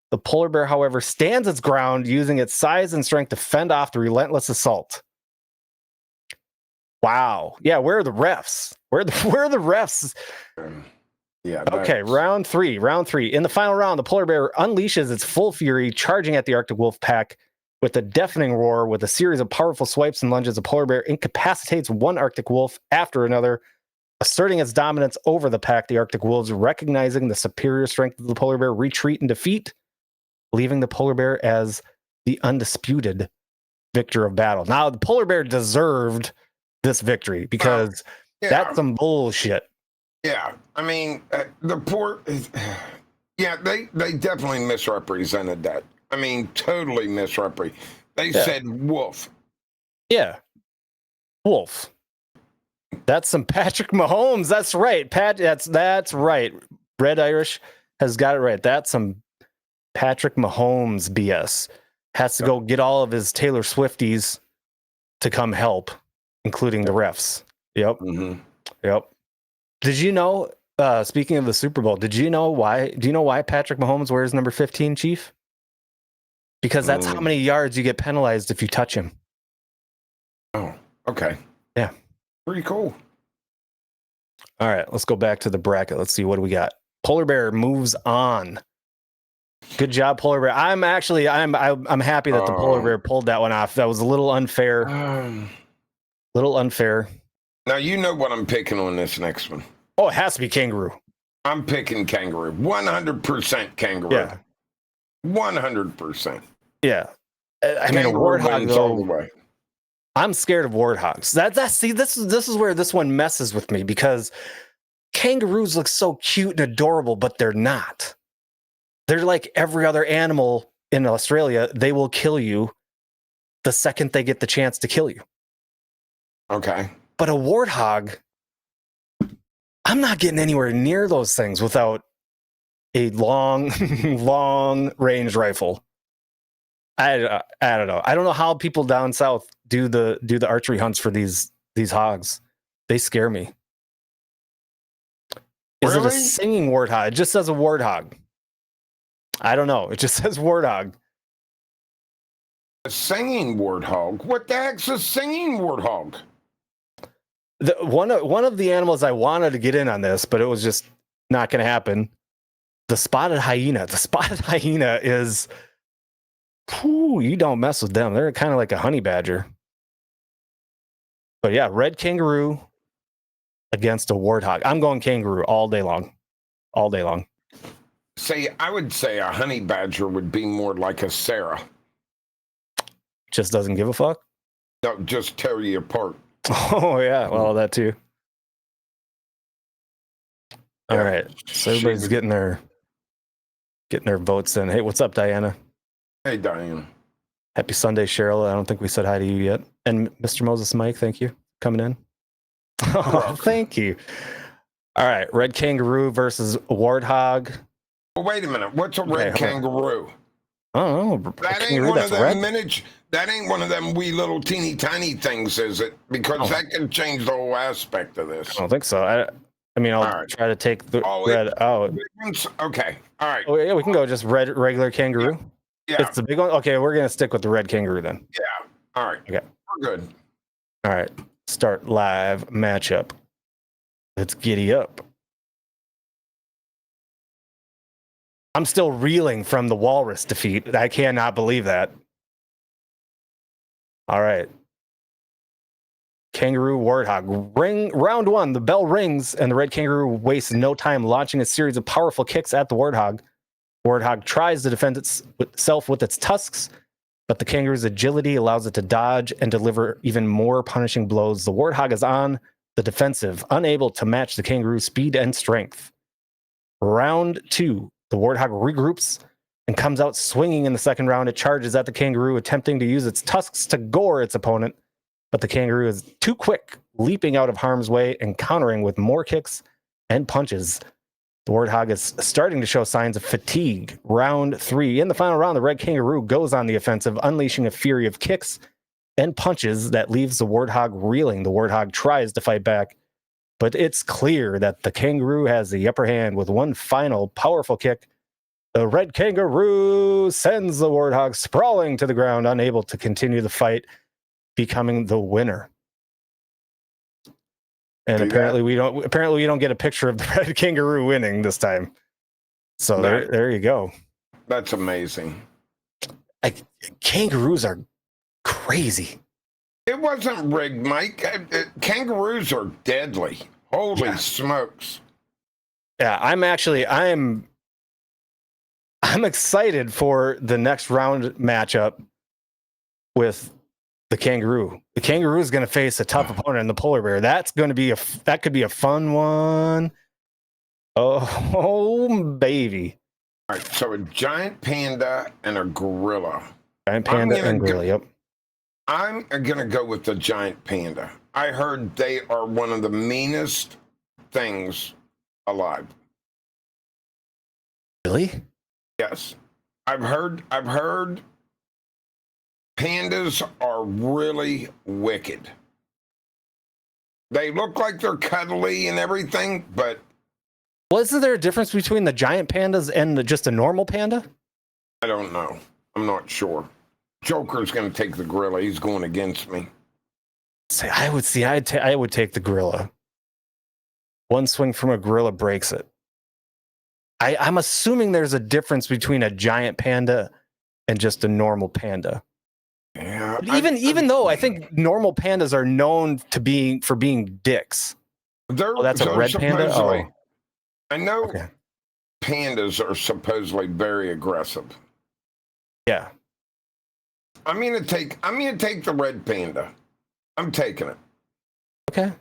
The polar bear, however, stands its ground, using its size and strength to fend off the relentless assault. Wow. Yeah, where are the refs? Where are the refs? Yeah. Okay, round three. In the final round, the polar bear unleashes its full fury, charging at the Arctic wolf pack with a deafening roar. With a series of powerful swipes and lunges, the polar bear incapacitates one Arctic wolf after another, asserting its dominance over the pack. The Arctic wolves, recognizing the superior strength of the polar bear, retreat in defeat, leaving the polar bear as the undisputed victor of battle. Now, the polar bear deserved this victory because that's some bullshit. Yeah, I mean, the poor... Yeah, they definitely misrepresented that. I mean, totally misrepresented. They said wolf. Yeah. Wolf. That's some Patrick Mahomes. That's right. That's right. Red Irish has got it right. That's some Patrick Mahomes BS. Has to go get all of his Taylor Swifties to come help, including the refs. Yep. Mm-hmm. Yep. Did you know, speaking of the Super Bowl, do you know why Patrick Mahomes wears number 15, Chief? Because that's how many yards you get penalized if you touch him. Oh, okay. Yeah. Pretty cool. All right, let's go back to the bracket. Let's see what do we got. Polar bear moves on. Good job, polar bear. I'm happy that the polar bear pulled that one off. That was a little unfair. Now you know what I'm picking on this next one. Oh, it has to be kangaroo. I'm picking kangaroo. 100% kangaroo. Yeah. 100%. Yeah. I mean, a Kangaroo warthog wins all the though. way. I'm scared of warthogs. This is where this one messes with me because kangaroos look so cute and adorable, but they're not. They're like every other animal in Australia. They will kill you the second they get the chance to kill you. Okay. But a warthog, I'm not getting anywhere near those things without a long, long range rifle. I don't know. I don't know how people down south do the archery hunts for these hogs. They scare me. Is it a singing warthog? It just says a warthog. I don't know. It just says warthog. A singing warthog? What the heck's a singing warthog? One of the animals I wanted to get in on this, but it was just not going to happen. The spotted hyena. The spotted hyena is, you don't mess with them. They're kind of like a honey badger. But yeah, red kangaroo against a warthog. I'm going kangaroo all day long. All day long. See, I would say a honey badger would be more like a Sarah. Just doesn't give a fuck? They'll just tear you apart. Oh, yeah. Well, that too. All right. So everybody's getting their votes in. Hey, what's up, Diana? Hey, Diana. Happy Sunday, Cheryl. I don't think we said hi to you yet. And Mr. Moses Mike, thank you. Coming in. Oh, thank you. All right. Red kangaroo versus warthog. Well, wait a minute. What's a red kangaroo? Oh, that ain't one of them miniature. That ain't one of them wee little teeny tiny things, is it? Because that can change the whole aspect of this. I don't think so. I mean, I'll try to take the red out. Okay. All right. Oh, yeah, we can go just regular kangaroo. Yeah. It's the big one. Okay, we're gonna stick with the red kangaroo then. Yeah. All right. Okay. We're good. All right. Start live matchup. Let's giddy up. I'm still reeling from the walrus defeat. I cannot believe that. All right. Kangaroo warthog. Round one. The bell rings, and the red kangaroo wastes no time launching a series of powerful kicks at the warthog. Warthog tries to defend itself with its tusks, but the kangaroo's agility allows it to dodge and deliver even more punishing blows. The warthog is on the defensive, unable to match the kangaroo's speed and strength. Round two. The warthog regroups and comes out swinging in the second round. It charges at the kangaroo, attempting to use its tusks to gore its opponent, but the kangaroo is too quick, leaping out of harm's way and countering with more kicks and punches. The warthog is starting to show signs of fatigue. Round three. In the final round, the red kangaroo goes on the offensive, unleashing a fury of kicks and punches that leaves the warthog reeling. The warthog tries to fight back, but it's clear that the kangaroo has the upper hand with one final powerful kick. The red kangaroo sends the warthog sprawling to the ground, unable to continue the fight, becoming the winner. And apparently we don't get a picture of the red kangaroo winning this time. So there you go. That's amazing. Kangaroos are crazy. It wasn't rigged, Mike. Kangaroos are deadly. Holy smokes. Yeah, I'm excited for the next round matchup with the kangaroo. The kangaroo is going to face a tough opponent in the polar bear. That could be a fun one. Oh, baby. All right, so a giant panda and a gorilla. Giant panda and gorilla, yep. I'm going to go with the giant panda. I heard they are one of the meanest things alive. Really? Yes. I've heard pandas are really wicked. They look like they're cuddly and everything, but... Well, isn't there a difference between the giant pandas and just a normal panda? I don't know. I'm not sure. Joker's going to take the gorilla. He's going against me. I would take the gorilla. One swing from a gorilla breaks it. I'm assuming there's a difference between a giant panda and just a normal panda. Yeah, But even though I think normal pandas are known for being dicks. they're Oh, that's a red panda. supposedly- Oh, I know okay. pandas are supposedly very aggressive. Yeah. I'm gonna take the red panda. I'm taking it. Okay.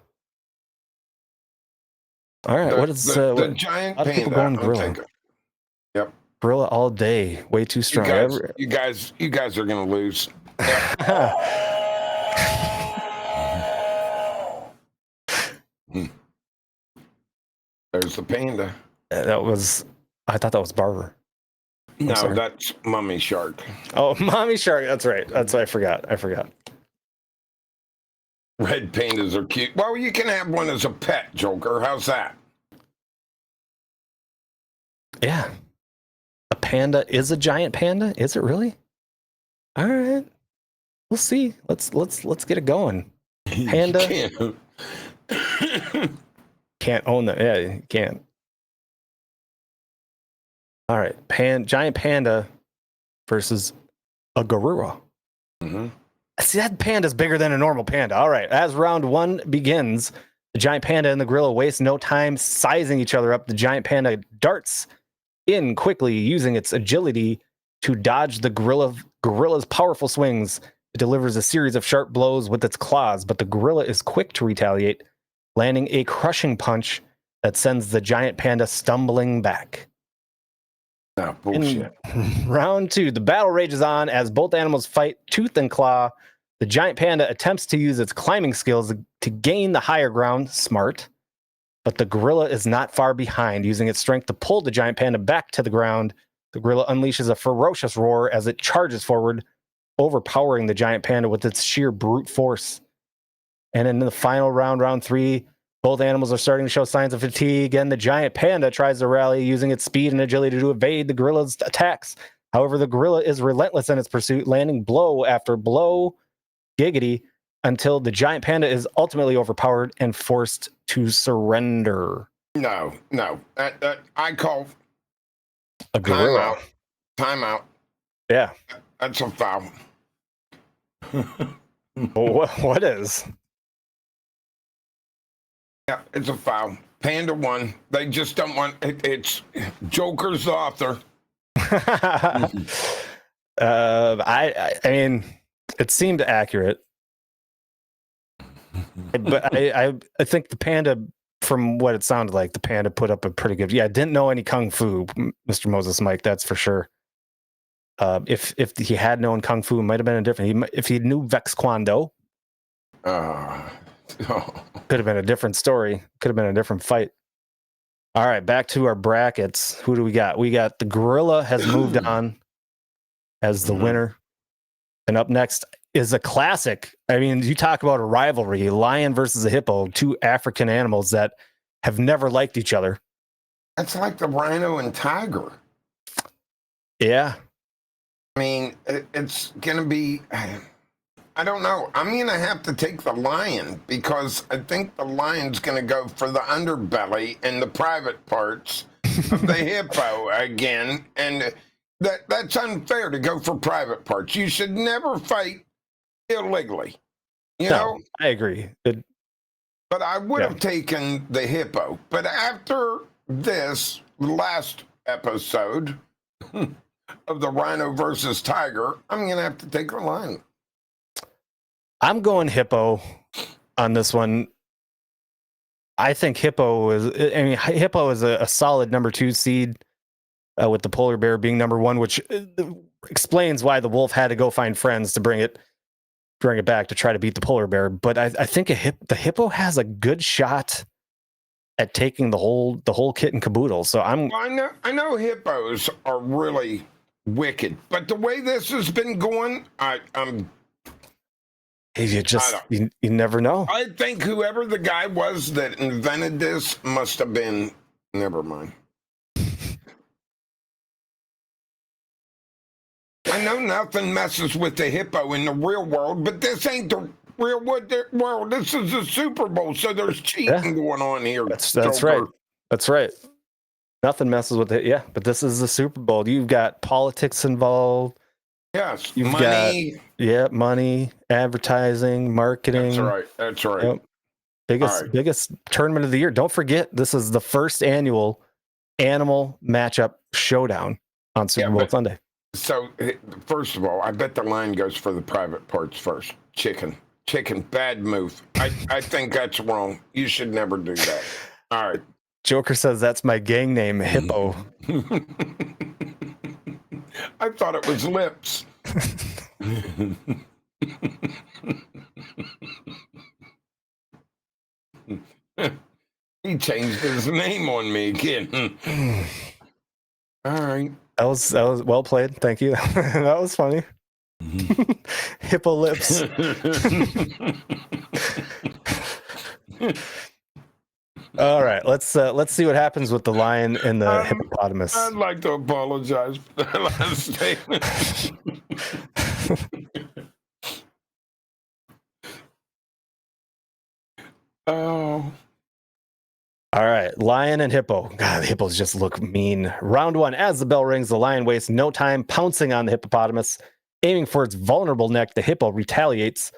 All right. What is the giant a lot of people panda? going I'm gorilla. taking. Yep. Gorilla all day. Way too strong. You guys are gonna lose. There's the panda. I thought that was Barber. No, sorry. that's Mummy Shark. Oh, Mommy Shark. That's right. That's what I forgot. Red pandas are cute. Well, you can have one as a pet, Joker. How's that? Yeah. A panda is a giant panda? Is it really? All right. We'll see. Let's get it going. Panda can't own that. Yeah, you can't. All right. Giant panda versus a gorilla. Mm-hmm. See, that panda's bigger than a normal panda. All right. As round one begins, the giant panda and the gorilla waste no time sizing each other up. The giant panda darts in quickly, using its agility to dodge the gorilla's powerful swings. It delivers a series of sharp blows with its claws, but the gorilla is quick to retaliate, landing a crushing punch that sends the giant panda stumbling back. No, bullshit. In round two, the battle rages on as both animals fight tooth and claw. The giant panda attempts to use its climbing skills to gain the higher ground, smart, but the gorilla is not far behind, using its strength to pull the giant panda back to the ground. The gorilla unleashes a ferocious roar as it charges forward, overpowering the giant panda with its sheer brute force. And in the final round, round three, both animals are starting to show signs of fatigue, and the giant panda tries to rally, using its speed and agility to evade the gorilla's attacks. However, the gorilla is relentless in its pursuit, landing blow after blow, giggity, until the giant panda is ultimately overpowered and forced to surrender. No. I call A gorilla. Timeout. Yeah. That's a foul. What is? Yeah, it's a foul. Panda won. They just don't want it. It's Joker's author. I mean, it seemed accurate, but I think the panda, from what it sounded like, the panda put up a pretty good. Yeah, didn't know any kung fu, Mr. Moses Mike. That's for sure. If he had known kung fu, it might have been a different. If he knew Vex Kwando, could have been a different story. Could have been a different fight. All right, back to our brackets. Who do we got? We got the gorilla has moved on as the winner. And up next is a classic. I mean, you talk about a rivalry, lion versus a hippo, two African animals that have never liked each other. That's like the rhino and tiger. Yeah. I mean, it's going to be, I don't know. I'm going to have to take the lion because I think the lion's going to go for the underbelly and the private parts of the hippo again. And that's unfair to go for private parts. You should never fight illegally. You know? I agree. But I would have taken the hippo. But after this last episode of the rhino versus tiger, I'm going to have to take the lion. I'm going hippo on this one. I think hippo is a solid number 2 seed, with the polar bear being number 1, which explains why the wolf had to go find friends to bring it back to try to beat the polar bear. But I think the hippo has a good shot at taking the whole kit and caboodle. So I know hippos are really wicked, but the way this has been going, I'm. You never know. I think whoever the guy was that invented this must have been. Never mind. I know nothing messes with the hippo in the real world, but this ain't the real world. This is the Super Bowl, so there's cheating going on here. That's right. That's right. Nothing messes with it. Yeah, but this is the Super Bowl. You've got politics involved. Yes, You've money. money, advertising, marketing. That's right. That's right. Yep. Biggest tournament of the year. Don't forget, this is the first annual animal matchup showdown on Super Bowl Sunday. So, first of all, I bet the line goes for the private parts first. Chicken, bad move. I think that's wrong. You should never do that. All right. Joker says that's my gang name, Hippo. I thought it was Lips. He changed his name on me again. All right. That was well played. Thank you. That was funny. Hippo Lips. All right, let's see what happens with the lion and the hippopotamus. I'd like to apologize for that last statement. Oh. All right, lion and hippo. God, the hippos just look mean. Round one, as the bell rings, the lion wastes no time pouncing on the hippopotamus. Aiming for its vulnerable neck, the hippo retaliates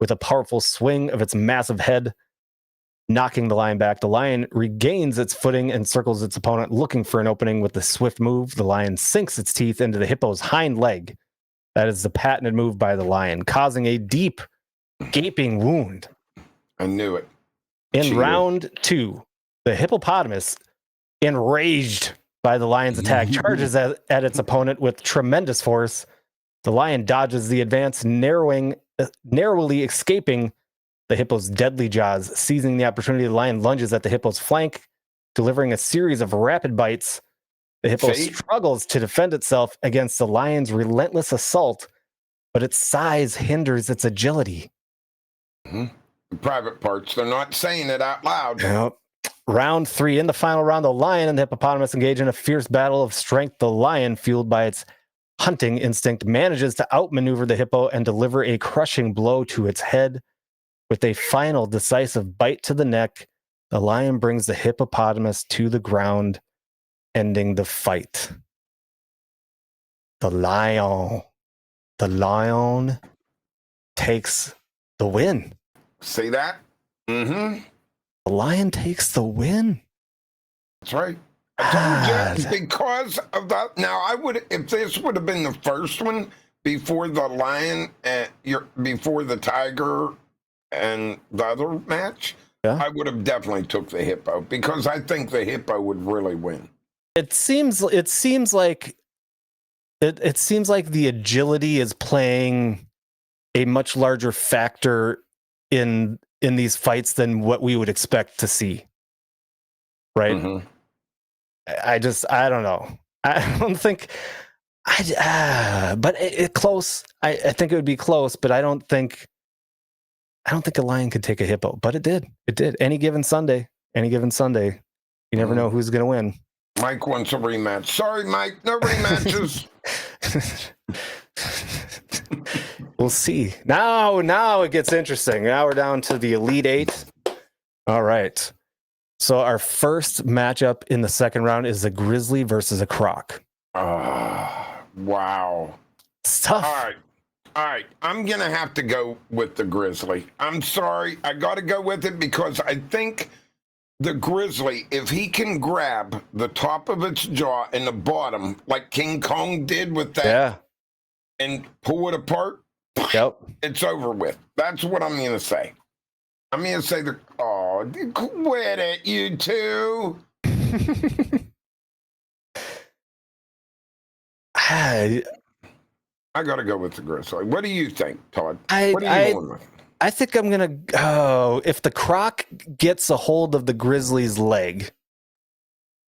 with a powerful swing of its massive head, knocking the lion back. The lion regains its footing and circles its opponent, looking for an opening with a swift move. The lion sinks its teeth into the hippo's hind leg. That is the patented move by the lion, causing a deep, gaping wound. I knew it. In round two, the hippopotamus, enraged by the lion's attack, charges at its opponent with tremendous force. The lion dodges the advance, narrowly escaping the hippo's deadly jaws. Seizing the opportunity, the lion lunges at the hippo's flank, delivering a series of rapid bites. The hippo struggles to defend itself against the lion's relentless assault, but its size hinders its agility. The private parts, they're not saying it out loud. Yep. Round three. In the final round, the lion and the hippopotamus engage in a fierce battle of strength. The lion, fueled by its hunting instinct, manages to outmaneuver the hippo and deliver a crushing blow to its head. With a final decisive bite to the neck, the lion brings the hippopotamus to the ground, ending the fight. The lion takes the win. See that? Mm-hmm. The lion takes the win. That's right. I told you, because of that. Now, I would, if this would have been the first one before the lion and before the tiger and the other match, I would have definitely took the hippo, because I think the hippo would really win. It seems like the agility is playing a much larger factor in these fights than what we would expect to see. Right? Mm-hmm. I don't know. I don't think but it close. I think it would be close, but I don't think a lion could take a hippo, but it did. It did. Any given Sunday, you never know who's going to win. Mike wants a rematch. Sorry, Mike, no rematches. We'll see. Now it gets interesting. Now we're down to the Elite Eight. All right. So our first matchup in the second round is a grizzly versus a croc. Wow. It's tough. All right. I'm going to have to go with the grizzly. I'm sorry. I got to go with it because I think the grizzly, if he can grab the top of its jaw and the bottom, like King Kong did with that, and pull it apart, it's over with. That's what I'm going to say. I'm going to say quit it, you two. I got to go with the grizzly. What do you think, Todd? What are you going with? I think I'm going to go. If the croc gets a hold of the grizzly's leg,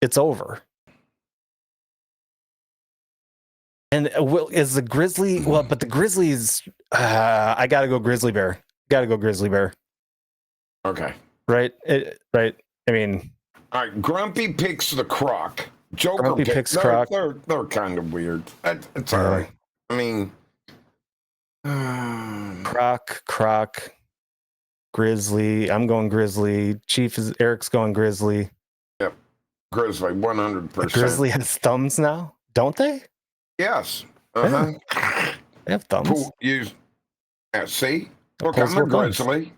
it's over. And is the grizzly, but the grizzly's, I got to go grizzly bear. Okay. Right. Right. I mean, all right. Grumpy picks the croc. Joker Grumpy picks croc. They're kind of weird. It's all right. I mean, croc, grizzly. I'm going grizzly. Eric's going grizzly. Yep. Grizzly, 100%. Grizzly has thumbs now, don't they? Yes. Uh-huh. They have thumbs. Cool. See? Look, I'm a Opposable thumbs. grizzly.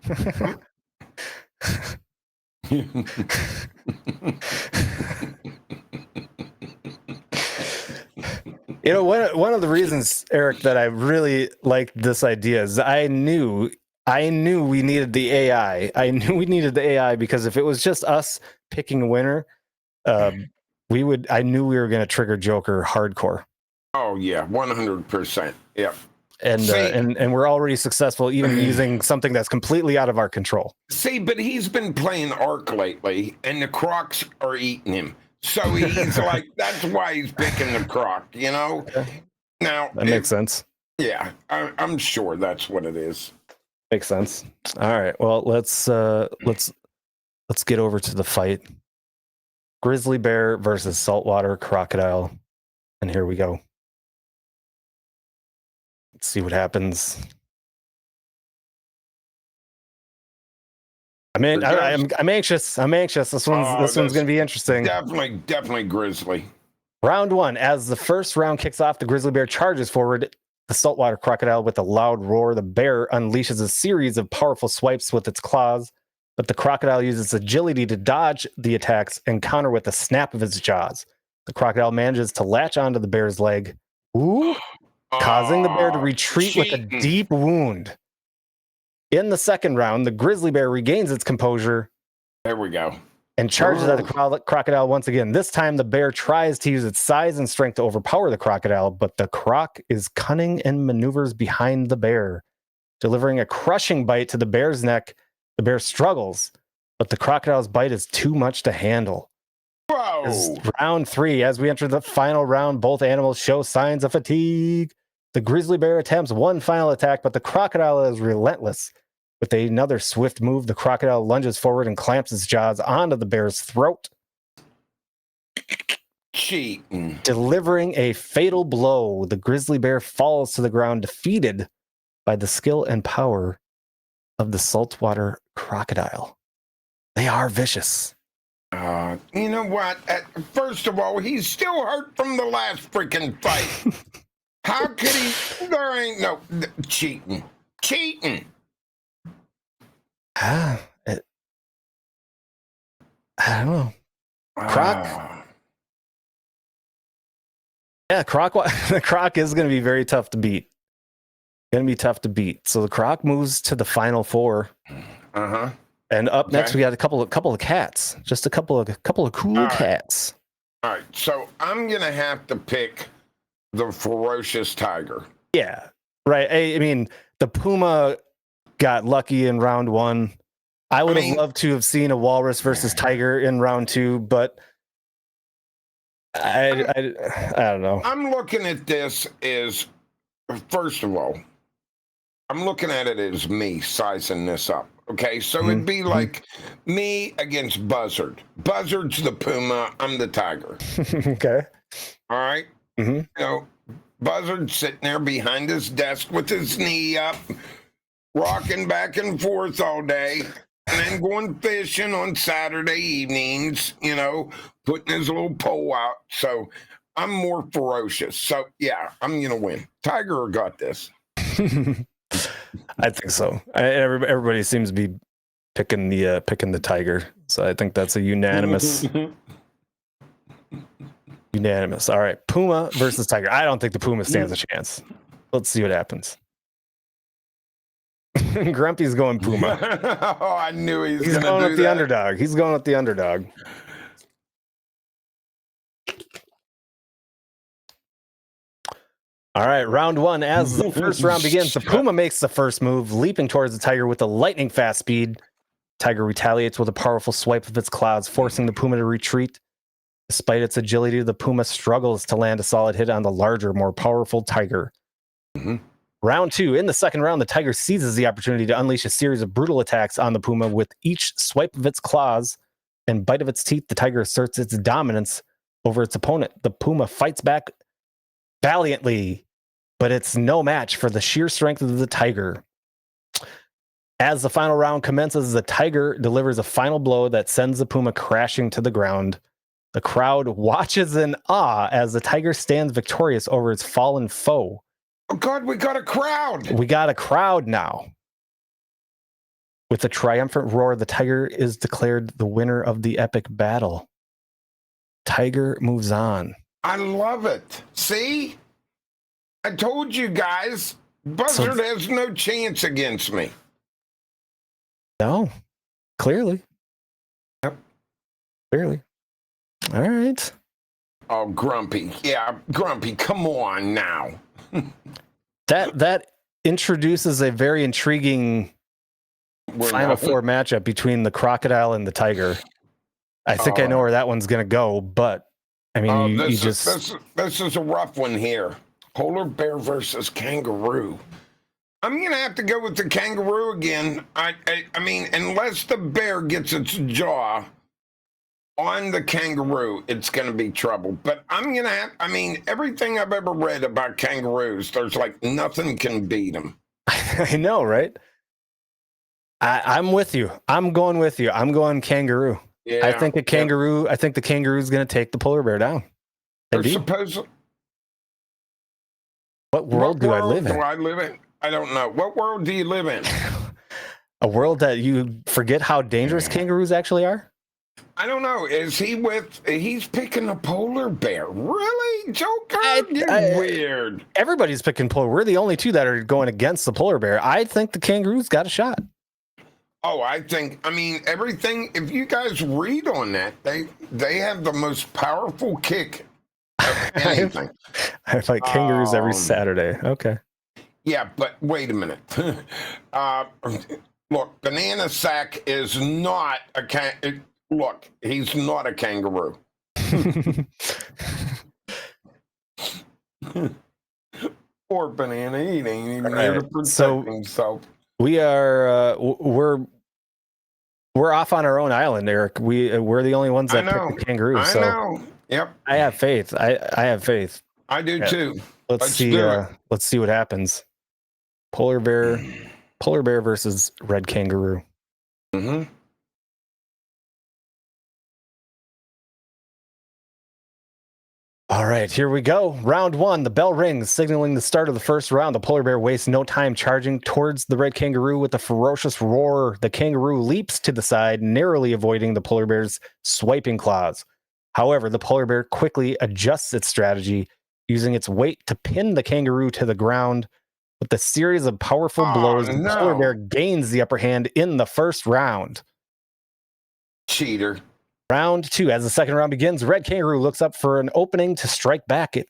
You know, one of the reasons, Eric, that I really liked this idea is I knew we needed the AI. I knew we needed the AI because if it was just us picking a winner, I knew we were going to trigger Joker hardcore. Oh yeah, 100%. Yeah. And we're already successful even using something that's completely out of our control. See, but he's been playing Ark lately, and the Crocs are eating him. So he's like, that's why he's picking the Croc, you know? Now That makes sense. Yeah, I'm sure that's what it is. Makes sense. All right. Well, let's get over to the fight. Grizzly bear versus saltwater crocodile. And here we go. Let's see what happens. I mean, I'm anxious. I'm anxious. This one's going to be interesting. Definitely grizzly. Round one. As the first round kicks off, the grizzly bear charges forward. The saltwater crocodile with a loud roar. The bear unleashes a series of powerful swipes with its claws, but the crocodile uses agility to dodge the attacks and counter with a snap of its jaws. The crocodile manages to latch onto the bear's leg, causing the bear to retreat with a deep wound. In the second round, the grizzly bear regains its composure. There we go. And charges at the crocodile once again. This time, the bear tries to use its size and strength to overpower the crocodile, but the croc is cunning and maneuvers behind the bear. Delivering a crushing bite to the bear's neck, the bear struggles, but the crocodile's bite is too much to handle. Whoa! Round three. As we enter the final round, both animals show signs of fatigue. The grizzly bear attempts one final attack, but the crocodile is relentless. With another swift move, the crocodile lunges forward and clamps its jaws onto the bear's throat, cheating. Delivering a fatal blow. The grizzly bear falls to the ground, defeated by the skill and power of the saltwater crocodile. They are vicious. You know what? First of all, he's still hurt from the last freaking fight. How could he? There ain't no cheating. I don't know. Croc? Yeah, the Croc is going to be very tough to beat. Going to be tough to beat. So the Croc moves to the final four. And up next, we got a couple of cats. Just a couple of cool cats. All right. So I'm going to have to pick the ferocious tiger. Yeah. Right. I mean, the puma got lucky in round one. I would have loved to have seen a walrus versus tiger in round two, but I don't know. I'm looking at this as, first of all, I'm looking at it as me sizing this up. Okay, so it'd be like me against Buzzard. Buzzard's the puma, I'm the tiger. Okay. All right. You know, Buzzard's sitting there behind his desk with his knee up, rocking back and forth all day, and then going fishing on Saturday evenings, you know, putting his little pole out. So I'm more ferocious. So, yeah, I'm going to win. Tiger got this. I think so. Everybody seems to be picking the tiger. So I think that's a unanimous. Unanimous. All right. Puma versus tiger. I don't think the puma stands a chance. Let's see what happens. Grumpy's going puma. Oh, I knew he's going with the underdog. He's going with the underdog. All right, round one. As the first round begins, the puma makes the first move, leaping towards the tiger with a lightning fast speed. Tiger retaliates with a powerful swipe of its claws, forcing the puma to retreat. Despite its agility, the puma struggles to land a solid hit on the larger, more powerful tiger. Round two. In the second round, the tiger seizes the opportunity to unleash a series of brutal attacks on the puma. With each swipe of its claws and bite of its teeth, the tiger asserts its dominance over its opponent. The puma fights back valiantly, but it's no match for the sheer strength of the tiger. As the final round commences, the tiger delivers a final blow that sends the puma crashing to the ground. The crowd watches in awe as the tiger stands victorious over its fallen foe. Oh, God, we got a crowd. We got a crowd now. With a triumphant roar, the tiger is declared the winner of the epic battle. Tiger moves on. I love it. See? I told you guys, Buzzard has no chance against me. No, clearly. Yep. Clearly. All right. Oh, Grumpy. Yeah, Grumpy, come on now. That introduces a very intriguing Final Four matchup between the crocodile and the tiger. I think I know where that one's going to go, but I mean, this is a rough one here. Polar bear versus kangaroo. I'm going to have to go with the kangaroo again. I mean, unless the bear gets its jaw on the kangaroo, it's going to be trouble. But I'm going to have, I mean, everything I've ever read about kangaroos, there's like nothing can beat them. I know, right? I'm with you. I'm going with you. I'm going kangaroo. Yeah, I think the kangaroo is going to take the polar bear down. What world do I live in? I don't know. What world do you live in? A world that you forget how dangerous kangaroos actually are? I don't know. He's picking a polar bear. Really? Joker? You're weird. Everybody's picking polar. We're the only two that are going against the polar bear. I think the kangaroo's got a shot. Oh, I mean, everything, if you guys read on that, they have the most powerful kick of anything. I fight kangaroos every Saturday. Okay. Yeah, but wait a minute. Look, Banana Sack is not look, he's not a kangaroo. Poor Banana, he ain't even here to protect himself. We are we're off on our own island, Eric. We're the only ones that pick the kangaroo. I know. Yep. I have faith. I have faith. I do too. Let's see. Let's see what happens. Polar bear versus red kangaroo. Mm-hmm. All right, here we go. Round one. The bell rings, signaling the start of the first round. The polar bear wastes no time charging towards the red kangaroo with a ferocious roar. The kangaroo leaps to the side, narrowly avoiding the polar bear's swiping claws. However, the polar bear quickly adjusts its strategy, using its weight to pin the kangaroo to the ground. With a series of powerful blows, the polar bear gains the upper hand in the first round. Cheater. Round two. As the second round begins, red kangaroo looks up for an opening to strike back. It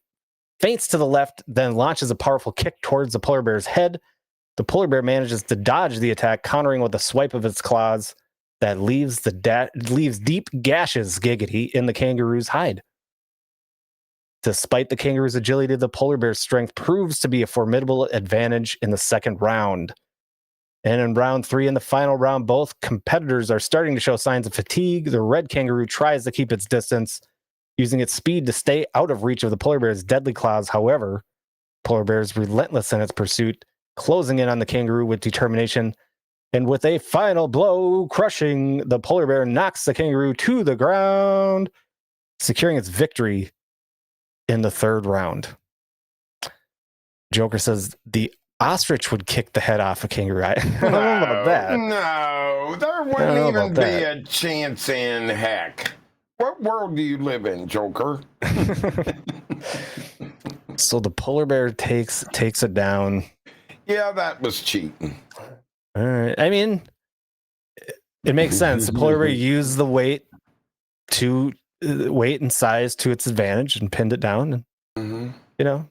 feints to the left, then launches a powerful kick towards the polar bear's head. The polar bear manages to dodge the attack, countering with a swipe of its claws that leaves deep gashes, giggity, in the kangaroo's hide. Despite the kangaroo's agility, the polar bear's strength proves to be a formidable advantage in the second round. And in round three, in the final round, both competitors are starting to show signs of fatigue. The red kangaroo tries to keep its distance, using its speed to stay out of reach of the polar bear's deadly claws. However, polar bear is relentless in its pursuit, closing in on the kangaroo with determination. And with a final blow crushing, the polar bear knocks the kangaroo to the ground, securing its victory in the third round. Joker says the ostrich would kick the head off a kangaroo. I don't know about that. No, there wouldn't even be a chance in heck. What world do you live in, Joker? So the polar bear takes it down. Yeah, that was cheating. All right. I mean, it makes sense. The polar bear used the weight and size to its advantage and pinned it down. And, you know,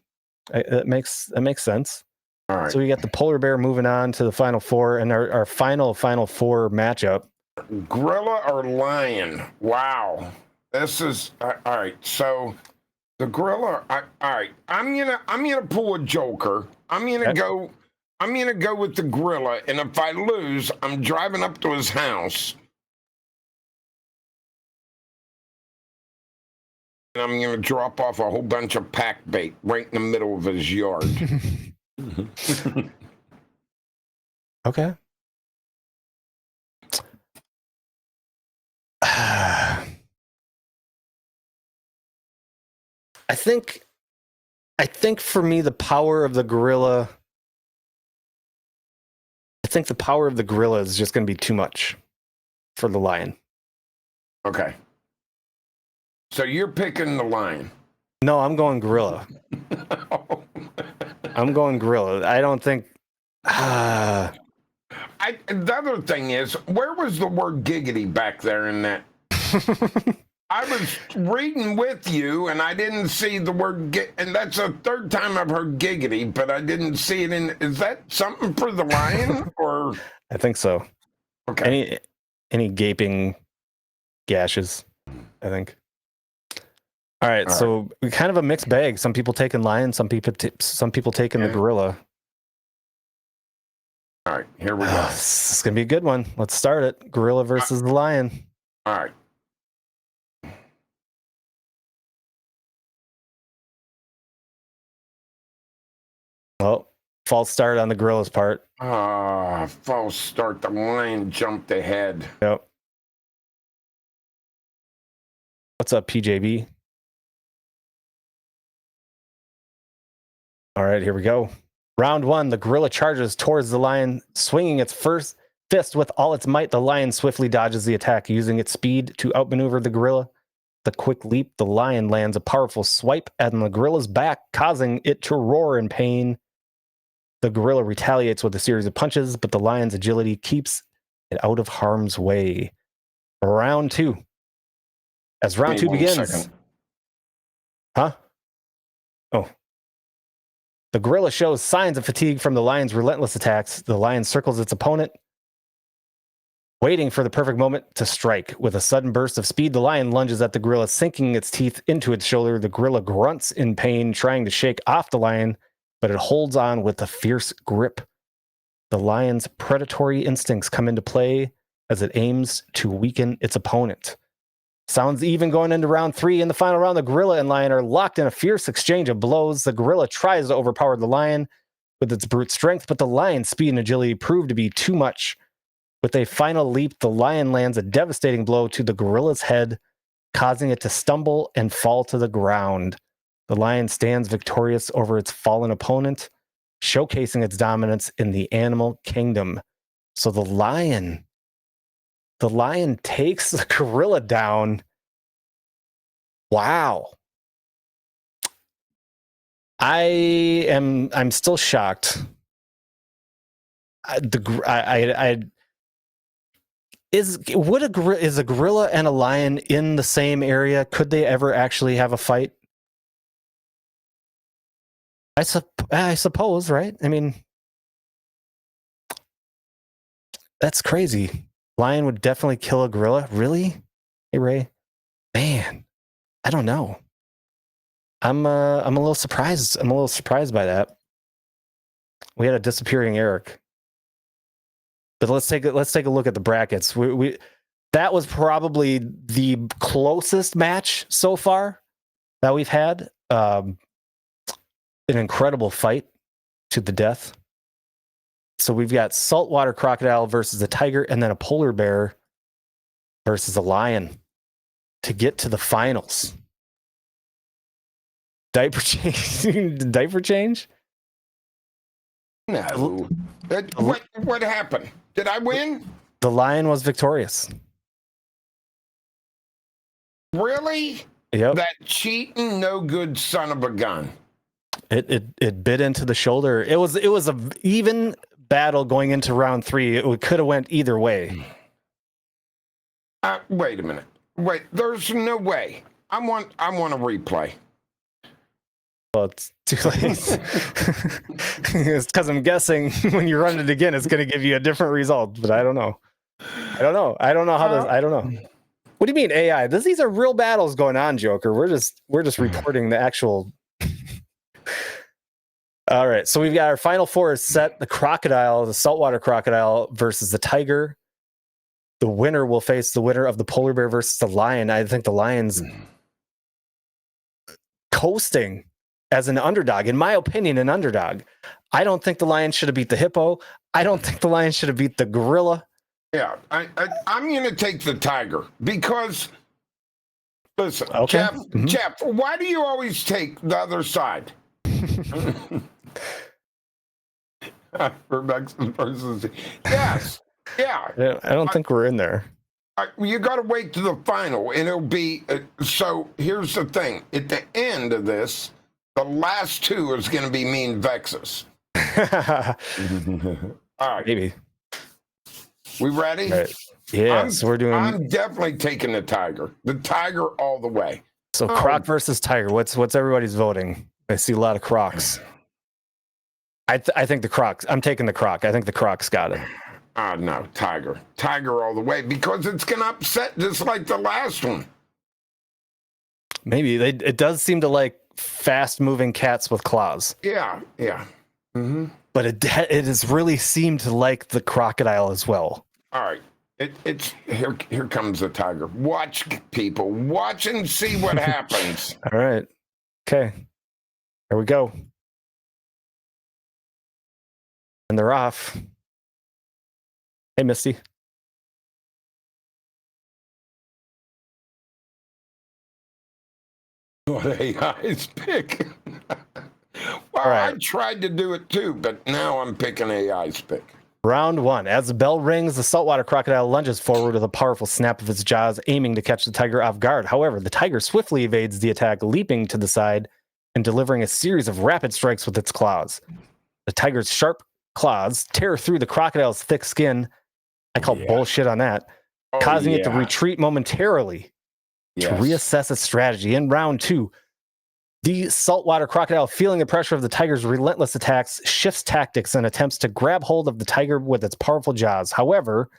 that makes sense. All right. So we got the polar bear moving on to the final four, and our final four matchup. Gorilla or lion? Wow. This is all right. So the gorilla. All right. I'm gonna pull a Joker. I'm gonna go with the gorilla, and if I lose, I'm driving up to his house. And I'm going to drop off a whole bunch of pack bait right in the middle of his yard. Okay. I think for me, the power of the gorilla. I think the power of the gorilla is just going to be too much for the lion. Okay. So you're picking the lion. No, I'm going gorilla. I'm going gorilla. I don't think. The other thing is, where was the word giggity back there in that? I was reading with you, and I didn't see the word and that's the third time I've heard giggity, but I didn't see it in. Is that something for the lion, or? I think so. Okay. Any gaping gashes? I think. All right, so kind of a mixed bag. Some people taking lion, some people taking the gorilla. All right, here we go. This is gonna be a good one. Let's start it. Gorilla versus the lion. All right. Well, false start on the gorilla's part. False start. The lion jumped ahead. Yep. What's up, PJB? All right, here we go. Round one, the gorilla charges towards the lion, swinging its first fist with all its might. The lion swiftly dodges the attack, using its speed to outmaneuver the gorilla. The quick leap, the lion lands a powerful swipe at the gorilla's back, causing it to roar in pain. The gorilla retaliates with a series of punches, but the lion's agility keeps it out of harm's way. Round two. As round two begins. Huh? Oh. The gorilla shows signs of fatigue from the lion's relentless attacks. The lion circles its opponent, waiting for the perfect moment to strike. With a sudden burst of speed, the lion lunges at the gorilla, sinking its teeth into its shoulder. The gorilla grunts in pain, trying to shake off the lion, but it holds on with a fierce grip. The lion's predatory instincts come into play as it aims to weaken its opponent. Sounds even going into round three. In the final round, the gorilla and lion are locked in a fierce exchange of blows. The gorilla tries to overpower the lion with its brute strength, but the lion's speed and agility prove to be too much. With a final leap, the lion lands a devastating blow to the gorilla's head, causing it to stumble and fall to the ground. The lion stands victorious over its fallen opponent, showcasing its dominance in the animal kingdom. So the lion takes the gorilla down. Wow. I'm still shocked. Is a gorilla and a lion in the same area? Could they ever actually have a fight? I suppose, right? I mean, that's crazy. Lion would definitely kill a gorilla. Really? Hey, Ray. Man, I don't know. I'm a little surprised. I'm a little surprised by that. We had a disappearing Eric. But let's take a look at the brackets. That was probably the closest match so far that we've had. An incredible fight to the death. So we've got saltwater crocodile versus a tiger, and then a polar bear versus a lion to get to the finals. Diaper change? Diaper change? No. What happened? Did I win? The lion was victorious. Really? Yep. That cheating, no good son of a gun. It bit into the shoulder. It was a even battle going into round three. It could have went either way. Wait a minute. Wait, there's no way. I want a replay. Well, it's too late. It's because I'm guessing when you run it again, it's going to give you a different result. But I don't know. I don't know how this. I don't know. What do you mean AI? These are real battles going on, Joker. We're just reporting the actual. All right, so we've got our final four is set. The crocodile, the saltwater crocodile versus the tiger. The winner will face the winner of the polar bear versus the lion. I think the lion's coasting as an underdog. In my opinion, an underdog. I don't think the lion should have beat the hippo. I don't think the lion should have beat the gorilla. Yeah, I'm going to take the tiger because Listen, Okay. Jeff, Mhm. Jeff, why do you always take the other side? For Mexican versus. Yes. Yeah. I don't think we're in there. You got to wait to the final, and it'll be. So here's the thing: at the end of this, the last two is going to be me and Vexus. All right, Maybe. we ready? Right. Yeah, I'm, so we're doing. I'm definitely taking the Tiger all the way. So Croc versus Tiger. What's everybody's voting? I see a lot of Crocs. I think the Crocs. I'm taking the Croc. I think the Crocs got it. No, Tiger all the way, because it's going to upset just like the last one. Maybe it does seem to like fast-moving cats with claws. Yeah. Mm-hmm. But it has really seemed to like the crocodile as well. All right. It's here comes the Tiger. Watch, people. Watch and see what happens. All right. Okay. Here we go. And they're off. Hey, Misty. What AI's pick? Well, right. I tried to do it too, but now I'm picking AI's pick. Round one. As the bell rings, the saltwater crocodile lunges forward with a powerful snap of its jaws, aiming to catch the tiger off guard. However, the tiger swiftly evades the attack, leaping to the side and delivering a series of rapid strikes with its claws. The tiger's sharp claws tear through the crocodile's thick skin. I call bullshit on that, causing it to retreat momentarily to reassess its strategy. In round two, the saltwater crocodile, feeling the pressure of the tiger's relentless attacks, shifts tactics and attempts to grab hold of the tiger with its powerful jaws. However,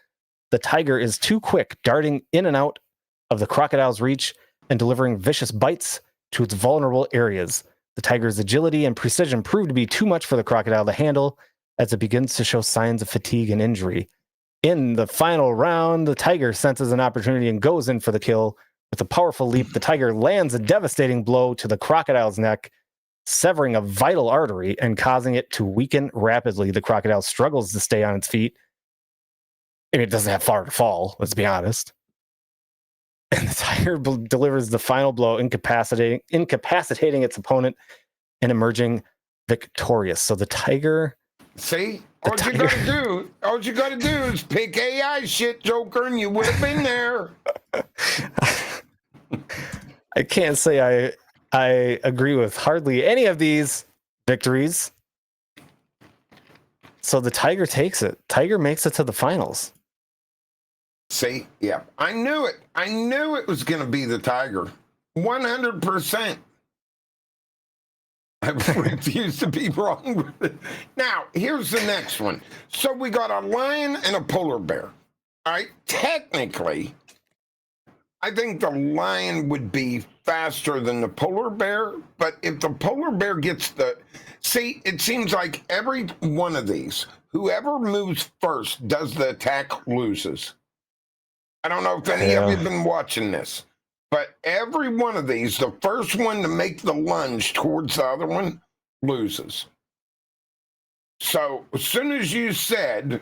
the tiger is too quick, darting in and out of the crocodile's reach and delivering vicious bites to its vulnerable areas. The tiger's agility and precision prove to be too much for the crocodile to handle as it begins to show signs of fatigue and injury. In the final round, the tiger senses an opportunity and goes in for the kill. With a powerful leap, the tiger lands a devastating blow to the crocodile's neck, severing a vital artery and causing it to weaken rapidly. The crocodile struggles to stay on its feet. And it doesn't have far to fall, let's be honest. And the tiger delivers the final blow, incapacitating its opponent and emerging victorious. So the tiger... See? All you gotta do is pick AI shit, Joker, and you would have been there. I can't say I agree with hardly any of these victories. So the tiger takes it. Tiger makes it to the finals. See? Yeah. I knew it. I knew it was going to be the tiger. 100%. I refuse to be wrong with it. Now, here's the next one. So we got a lion and a polar bear. All right? Technically, I think the lion would be faster than the polar bear, but if the polar bear gets the... See, it seems like every one of these, whoever moves first does the attack loses. I don't know if any of you have been watching this, but every one of these, the first one to make the lunge towards the other one loses. So as soon as you said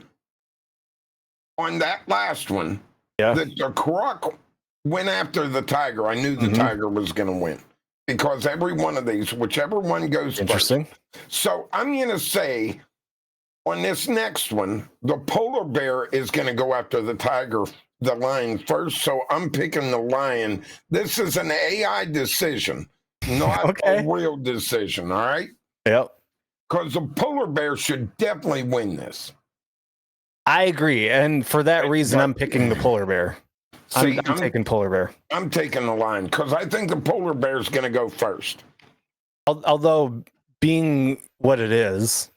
on that last one that the croc went after the tiger, I knew the tiger was going to win, because every one of these, whichever one goes Interesting. first. So I'm going to say on this next one, the polar bear is going to go after the lion first. So I'm picking the lion. This is an AI decision, not a real decision. All right. Yep. Because the polar bear should definitely win this. I agree. And for that reason, I'm picking the polar bear. See, I'm taking polar bear. I'm taking the lion because I think the polar bear is going to go first. Although being what it is,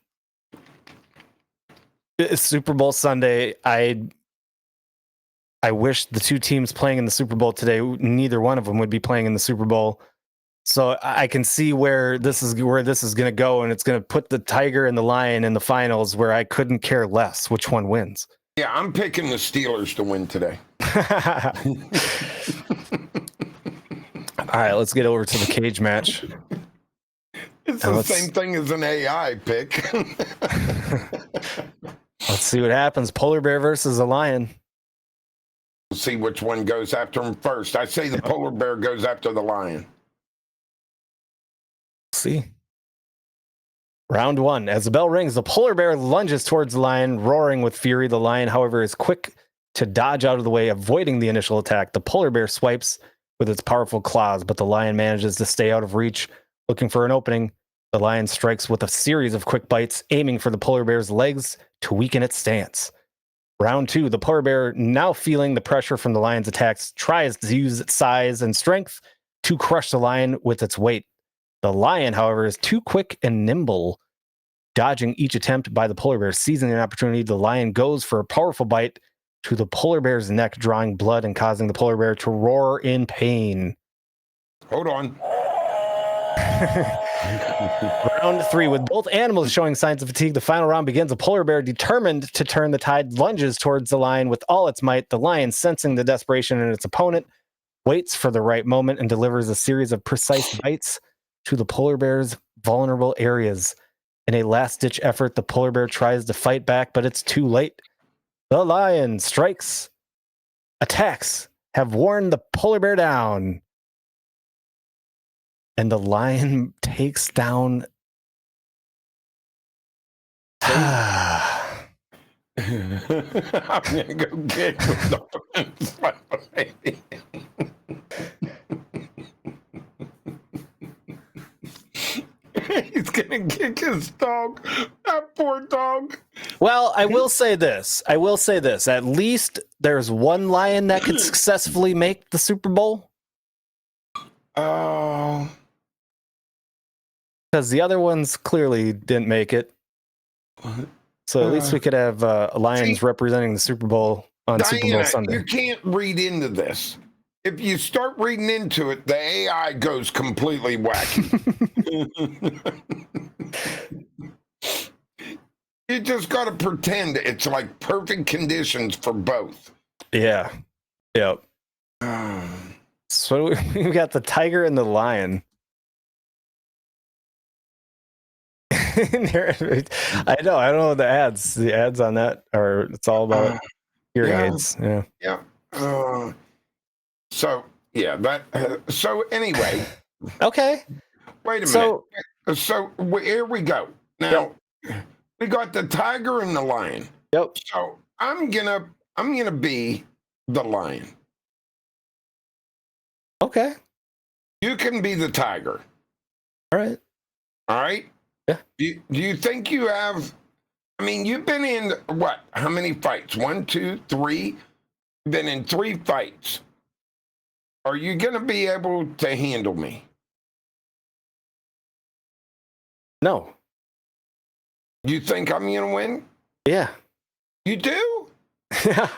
it's Super Bowl Sunday. I wish the two teams playing in the Super Bowl today, neither one of them would be playing in the Super Bowl. So I can see where this is going to go, and it's going to put the tiger and the lion in the finals, where I couldn't care less which one wins. Yeah, I'm picking the Steelers to win today. All right, let's get over to the cage match. It's the same thing as an AI pick. Let's see what happens. Polar bear versus a lion. see which one goes after him first. I say the polar bear goes after the lion. See. Round 1. As the bell rings, the polar bear lunges towards the lion, roaring with fury. The lion, however, is quick to dodge out of the way, avoiding the initial attack. The polar bear swipes with its powerful claws, but the lion manages to stay out of reach. Looking for an opening, the lion strikes with a series of quick bites, aiming for the polar bear's legs to weaken its stance. Round 2, the polar bear, now feeling the pressure from the lion's attacks, tries to use its size and strength to crush the lion with its weight. The lion, however, is too quick and nimble, dodging each attempt by the polar bear. Seizing an opportunity, the lion goes for a powerful bite to the polar bear's neck, drawing blood and causing the polar bear to roar in pain. Hold on. Round 3, with both animals showing signs of fatigue, the final round begins. The polar bear, determined to turn the tide, lunges towards the lion with all its might. The lion, sensing the desperation in its opponent, waits for the right moment and delivers a series of precise bites to the polar bear's vulnerable areas. In a last-ditch effort, the polar bear tries to fight back, but it's too late. The lion strikes. Attacks have worn the polar bear down. And the lion takes down... I'm going to go get the He's gonna kick his dog. That poor dog. Well, I will say this. At least there's one lion that could successfully make the Super Bowl. Oh. Because the other ones clearly didn't make it. So at least we could have lions representing the Super Bowl on Diana, Super Bowl Sunday. You can't read into this. If you start reading into it, the AI goes completely wacky. You just got to pretend it's like perfect conditions for both. Yeah. Yep. So we got the tiger and the lion. I don't know the ads. The ads on that are, it's all about hearing aids. Yeah. Yeah. So anyway. Okay. Wait a minute. So here we go. Now we got the tiger and the lion. Yep. So I'm gonna be the lion. Okay. You can be the tiger. All right. All right. Yeah. Do you think you have? I mean, you've been in what? How many fights? 1, 2, 3. Been in 3 fights. Are you gonna be able to handle me? No. You think I'm gonna win? Yeah. You do? Yeah.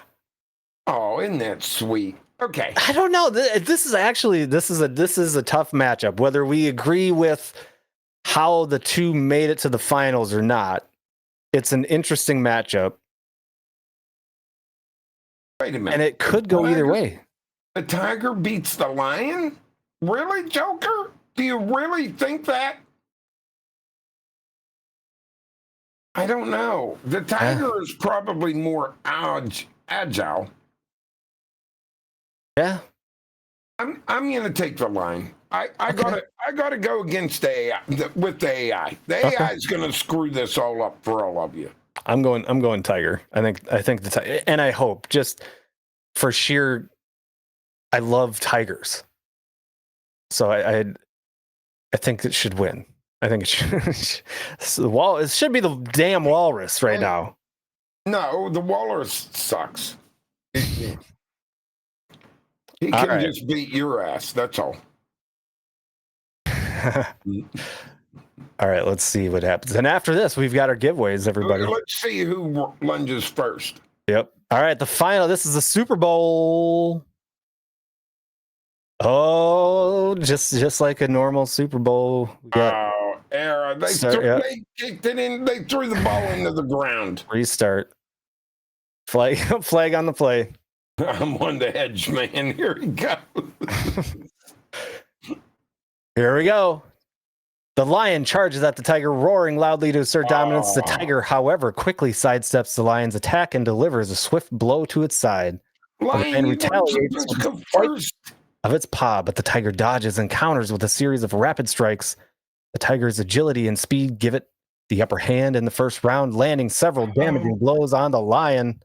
Oh, isn't that sweet? Okay. I don't know. This is a tough matchup. Whether we agree with how the two made it to the finals or not, it's an interesting matchup. Wait a minute. And it could go either way. The tiger beats the lion? Really, Joker? Do you really think that? I don't know. The tiger is probably more agile. Yeah. I'm gonna take the lion. I gotta go against the AI with the AI. The AI is gonna screw this all up for all of you. I'm going tiger. I think the tiger, and I hope, just for sheer, I love tigers. So I think it should win. I think it should. It should be the damn walrus right now. No, the walrus sucks. He can just beat your ass. That's all. All right, let's see what happens. And after this, we've got our giveaways, everybody. Let's see who lunges first. Yep. All right, the final. This is the Super Bowl. Oh, just like a normal Super Bowl. We got error. They kicked it in. They threw the ball into the ground. Restart. Flag on the play. I'm on the edge, man. Here we go. Here we go. The lion charges at the tiger, roaring loudly to assert dominance. The tiger, however, quickly sidesteps the lion's attack and delivers a swift blow to its side. Lion, you weren't retaliates supposed to go with a strike first. of its paw, but the tiger dodges and counters with a series of rapid strikes. The tiger's agility and speed give it the upper hand in the first round, landing several damaging blows on the lion.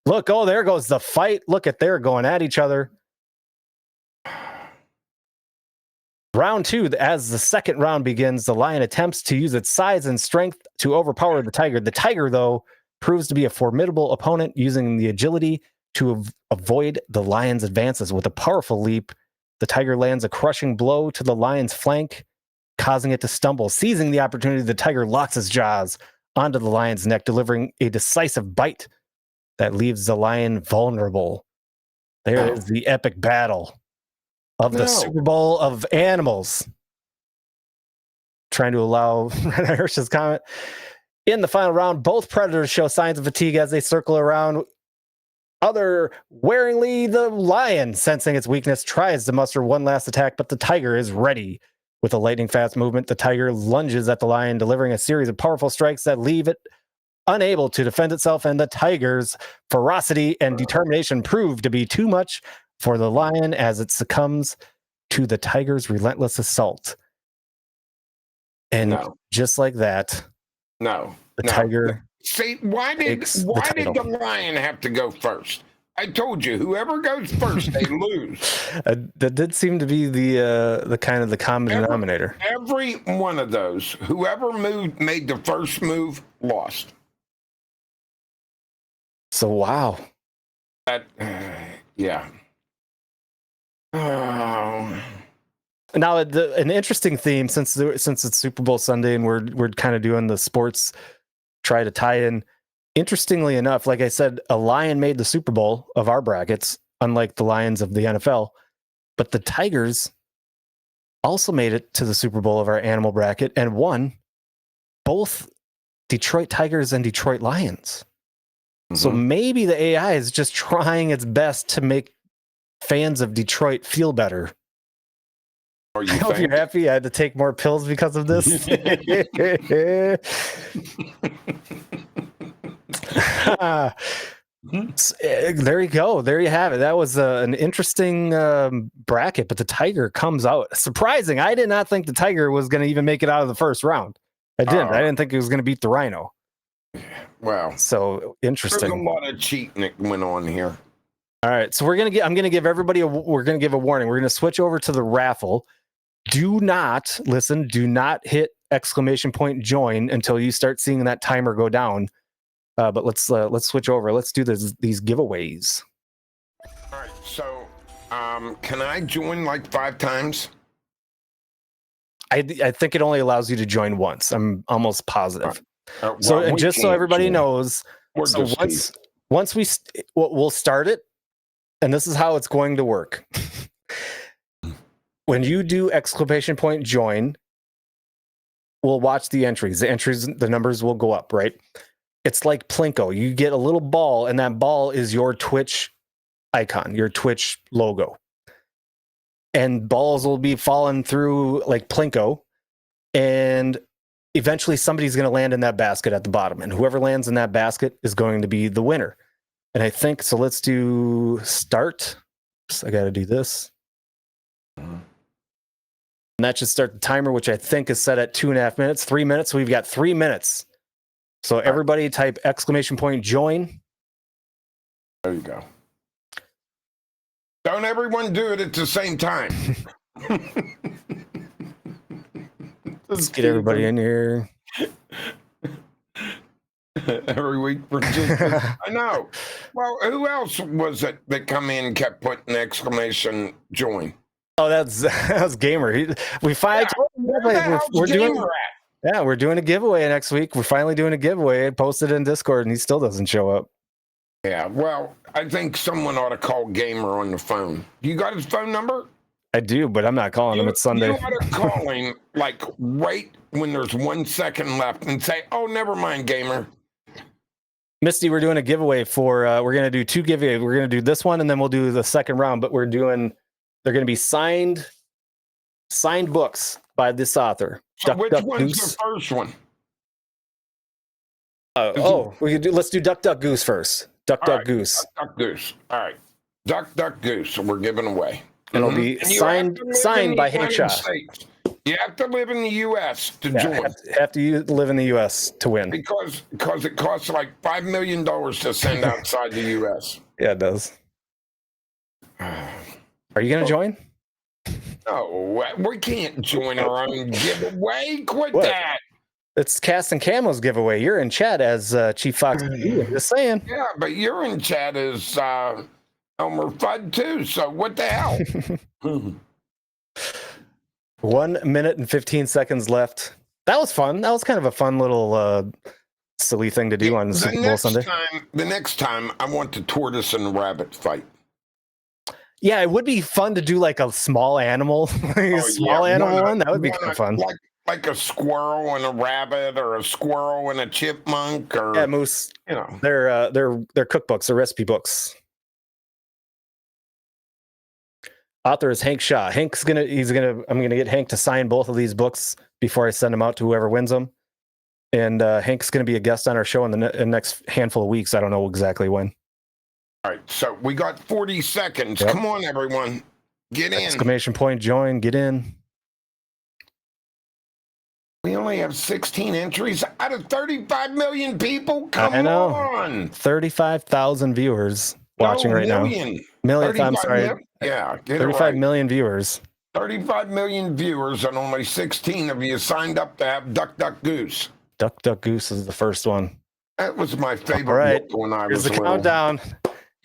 Look, oh, there goes the fight. Look at they're going at each other. Round 2, as the second round begins, the lion attempts to use its size and strength to overpower the tiger. The tiger, though, proves to be a formidable opponent, using the agility to avoid the lion's advances. With a powerful leap, the tiger lands a crushing blow to the lion's flank, causing it to stumble. Seizing the opportunity, the tiger locks its jaws onto the lion's neck, delivering a decisive bite that leaves the lion vulnerable. There is the epic battle of the Super Bowl of animals. Trying to allow Hirsch's comment. In the final round, both predators show signs of fatigue as they circle around. Waringly, the lion, sensing its weakness, tries to muster one last attack, but the tiger is ready. With a lightning fast movement, the tiger lunges at the lion, delivering a series of powerful strikes that leave it unable to defend itself, and the tiger's ferocity and determination prove to be too much for the lion as it succumbs to the tiger's relentless assault. And just like that, the tiger. See, why did the lion have to go first? I told you, whoever goes first, they lose. That did seem to be the kind of the common denominator. Every one of those, whoever made the first move, lost. So wow. Yeah. Oh. Now, an interesting theme, since it's Super Bowl Sunday and we're kind of doing the sports, try to tie in. Interestingly enough, like I said, a lion made the Super Bowl of our brackets, unlike the Lions of the NFL. But the Tigers also made it to the Super Bowl of our animal bracket and won both Detroit Tigers and Detroit Lions. Mm-hmm. So maybe the AI is just trying its best to make fans of Detroit feel better. I hope you're happy I had to take more pills because of this. There you go. There you have it. That was an interesting bracket, but the Tiger comes out surprising. I did not think the Tiger was going to even make it out of the first round. I didn't think it was going to beat the Rhino. Wow. So interesting. There's a lot of cheating that went on here. All right. So I'm going to give everybody we're going to give a warning. We're going to switch over to the raffle. Do not hit !join until you start seeing that timer go down. But let's switch over. Let's do these giveaways. All right. So, can I join like 5 times? I think it only allows you to join once. I'm almost positive. So, and just so everybody knows, so once we'll start it, and this is how it's going to work. When you do !join, we'll watch the entries. The numbers will go up, right? It's like Plinko. You get a little ball, and that ball is your Twitch icon, your Twitch logo. And balls will be falling through like Plinko, and eventually somebody's going to land in that basket at the bottom. And whoever lands in that basket is going to be the winner. And I think, so let's do start. I got to do this. And that should start the timer, which I think is set at 2.5 minutes, 3 minutes. So we've got 3 minutes. So everybody type !join. There you go. Don't everyone do it at the same time. Let's get everybody in here. Every week for I know. Well, who else was it that come in and kept putting !join? Oh, that was Gamer. We're doing a giveaway next week. We're finally doing a giveaway. I posted it in Discord, and he still doesn't show up. Yeah, well, I think someone ought to call Gamer on the phone. You got his phone number? I do, but I'm not calling him. It's Sunday. You ought to call him like right when there's 1 second left and say, "Oh, never mind, Gamer." Misty, we're doing a giveaway for. We're gonna do 2 giveaways. We're gonna do this one, and then we'll do the second round. But they're gonna be signed books by this author. So which one's the first one? Let's do Duck Duck Goose first. Duck Duck Goose. Duck Duck Goose. All right. Duck, duck, goose. We're giving away. It'll be And you have to live in signed the by Hank United Shaw. States. You have to live in the U.S. to Yeah, join. have to live in the U.S. to win. Because it costs like $5 million to send outside the U.S. Yeah, it does. Are you going to join? No, we can't join our own giveaway. Quit What? that. It's Cast and Camo's giveaway. You're in chat as Chief Fox. Just saying. Yeah, but you're in chat as Elmer Fudd too. So what the hell? 1 minute and 15 seconds left. That was fun. That was kind of a fun little silly thing to do on Super Bowl Sunday. The next time, I want the tortoise and rabbit fight. Yeah, it would be fun to do like a small animal, animal one. That would be kind of fun. Like a squirrel and a rabbit, or a squirrel and a chipmunk, or yeah, moose. You know, they're cookbooks, they're recipe books. Author is Hank Shaw. I'm gonna get Hank to sign both of these books before I send them out to whoever wins them. And Hank's gonna be a guest on our show in the next handful of weeks. I don't know exactly when. All right, so we got 40 seconds. Yep. Come on, everyone, get in! Exclamation point! Join. Get in. We only have 16 entries out of 35 million people. Come I know. on, 35,000 viewers watching right now. Million. I'm sorry. Yeah, 35 million viewers. 35 million viewers, and only 16 of you signed up to have Duck Duck Goose. Duck Duck Goose is the first one. That was my favorite All right. book when I Here's was the little. countdown.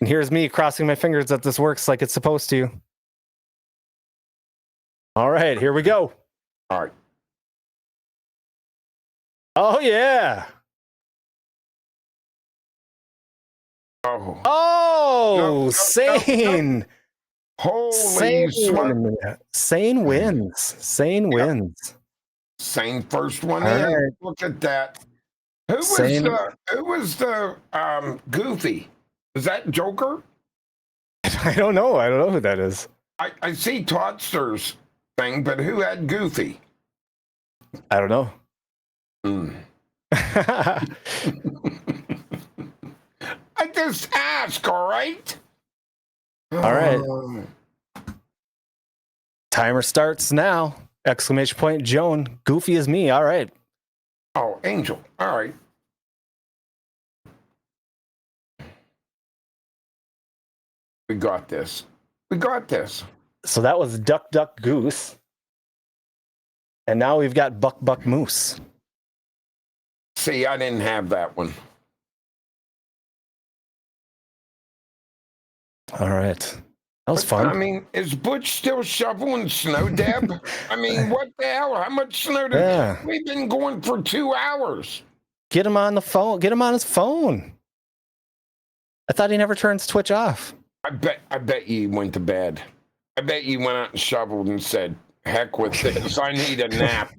And here's me crossing my fingers that this works like it's supposed to. All right, here we go. All right. Oh, yeah. No, Sane. no. Holy Sane. Sane wins. Sane wins. Sane first one All in. right. Look at that. Who was the Goofy? Is that Joker? I don't know. I don't know who that is. I see Toddster's thing, but who had Goofy? I don't know. I just ask, all right? All right. Timer starts now. Exclamation point, Joan. Goofy is me. All right. Oh, Angel. All right. We got this. We got this. So that was Duck Duck Goose. And now we've got Buck Buck Moose. See, I didn't have that one. All right. That was fun. I mean, is Butch still shoveling snow, Deb? I mean, what the hell? How much snow we've been going for 2 hours? Get him on the phone. Get him on his phone. I thought he never turns Twitch off. I bet you went to bed. I bet you went out and shoveled and said, heck with this. I need a nap.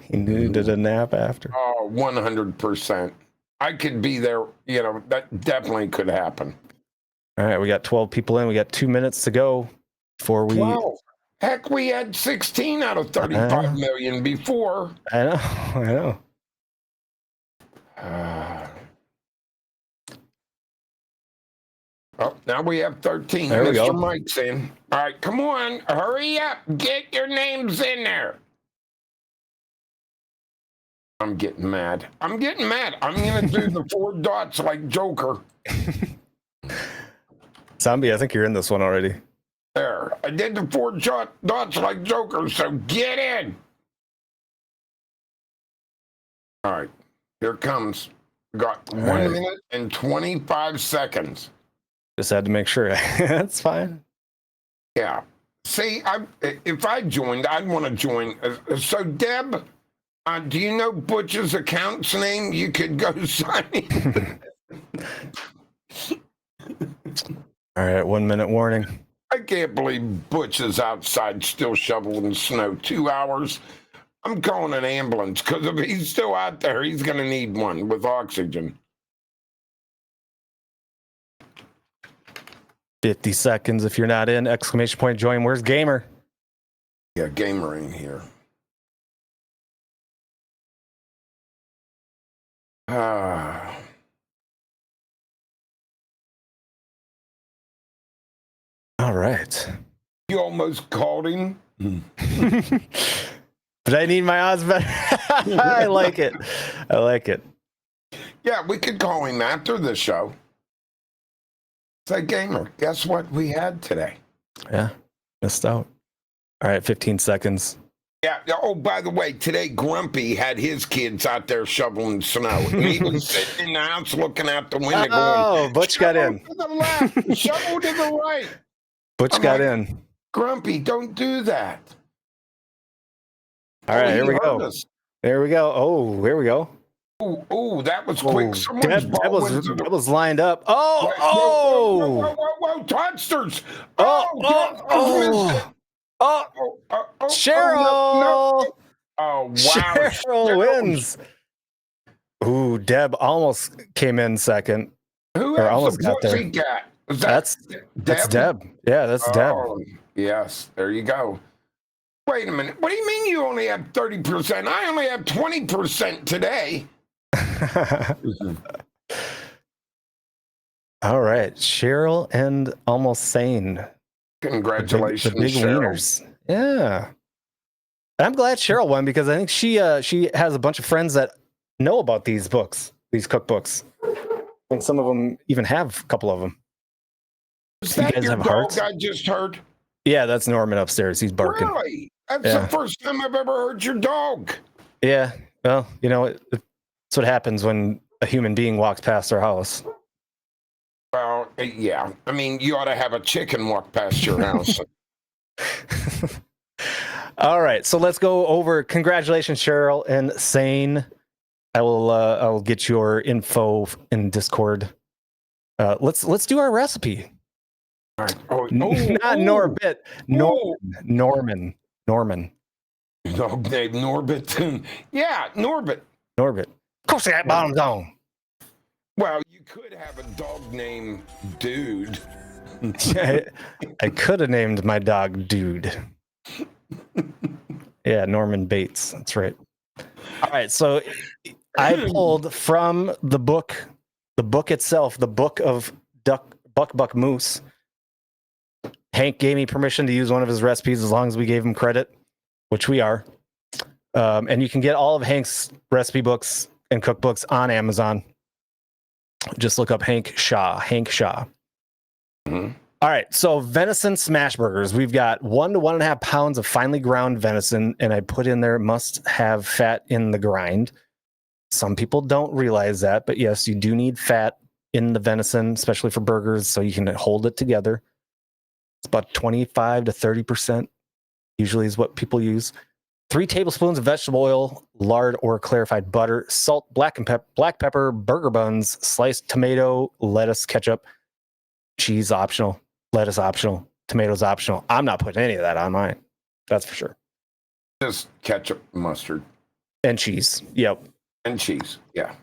He needed a nap after. Oh, 100%. I could be there. You know, that definitely could happen. All right, we got 12 people in. We got 2 minutes to go before we... 12. Heck, we had 16 out of 35 million before. I know. Oh, now we have 13. There we Mr. go. Mike's in. All right, come on. Hurry up. Get your names in there. I'm getting mad. I'm going to do the 4 dots like Joker. Zombie, I think you're in this one already. There. I did the 4 dots like Joker, so get in. All right. Here it comes. We got 1 minute and 25 seconds. Just had to make sure. That's fine. Yeah. See, if I joined, I'd want to join. So, Deb, do you know Butch's account's name? You could go sign in. All right, 1 minute warning. I can't believe Butch is outside still shoveling snow. 2 hours. I'm calling an ambulance because if he's still out there, he's going to need one with oxygen. 50 seconds if you're not in. Exclamation point, join. Where's Gamer? Yeah, Gamer in here. All right. You almost called him. But I need my odds better. I like it. I like it. Yeah, we could call him after the show. Say, gamer, guess what we had today? Yeah. Missed out. All right, 15 seconds. Yeah. Oh, by the way, today Grumpy had his kids out there shoveling snow. And he was sitting in the house looking out the window going, Butch got "Shovel in. to the left, shovel to the right." Butch I'm got like, in. Grumpy, don't do that. All right, he here we heard go. us. There we go. Oh, here we go. Oh, that was quick. Oh, Someone's ball went to the... that was lined up. Oh, Whoa, oh, whoa, Toddsters. Cheryl. No. Oh, wow. Cheryl wins. Ooh, Deb almost came in second. Who Or has almost the got there. pussycat? Was That's Deb. Yeah, that's Deb. Oh, yes. There you go. Wait a minute. What do you mean you only have 30%? I only have 20% today. All right, Cheryl and Almost Sane. Congratulations, the big Cheryl. wieners. Yeah, I'm glad Cheryl won because I think she has a bunch of friends that know about these books, these cookbooks. I think some of them even have a couple of them. Is You that guys your have dog hearts? I just heard? Yeah, that's Norman upstairs. He's barking. Really? That's Yeah. the first time I've ever heard your dog. Yeah, well, you know, that's what happens when a human being walks past our house. Well, yeah. I mean, you ought to have a chicken walk past your house. All right, so let's go over. Congratulations, Cheryl and Sane. I'll get your info in Discord. Let's do our recipe. All right. Oh, Not Norbit. Norman. Dog named Norbit. Yeah, Norbit. Norbit. Of course, I got bottoms on. Well, you could have a dog named Dude. I could have named my dog Dude. Yeah, Norman Bates. That's right. All right, so I pulled from the book itself, the book of Buck Moose. Hank gave me permission to use one of his recipes as long as we gave him credit, which we are. And you can get all of Hank's recipe books and cookbooks on Amazon. Just look up Hank Shaw. Mm-hmm. All right, so venison smash burgers. We've got 1 to 1.5 pounds of finely ground venison, and I put in there must have fat in the grind. Some people don't realize that, but yes, you do need fat in the venison, especially for burgers, so you can hold it together. It's about 25 to 30%, usually is what people use. 3 tablespoons of vegetable oil, lard or clarified butter, salt, black pepper, burger buns, sliced tomato, lettuce, ketchup, cheese optional, lettuce optional, tomatoes optional. I'm not putting any of that on mine. That's for sure. Just ketchup, mustard, and cheese. Yep. and cheese. Yeah.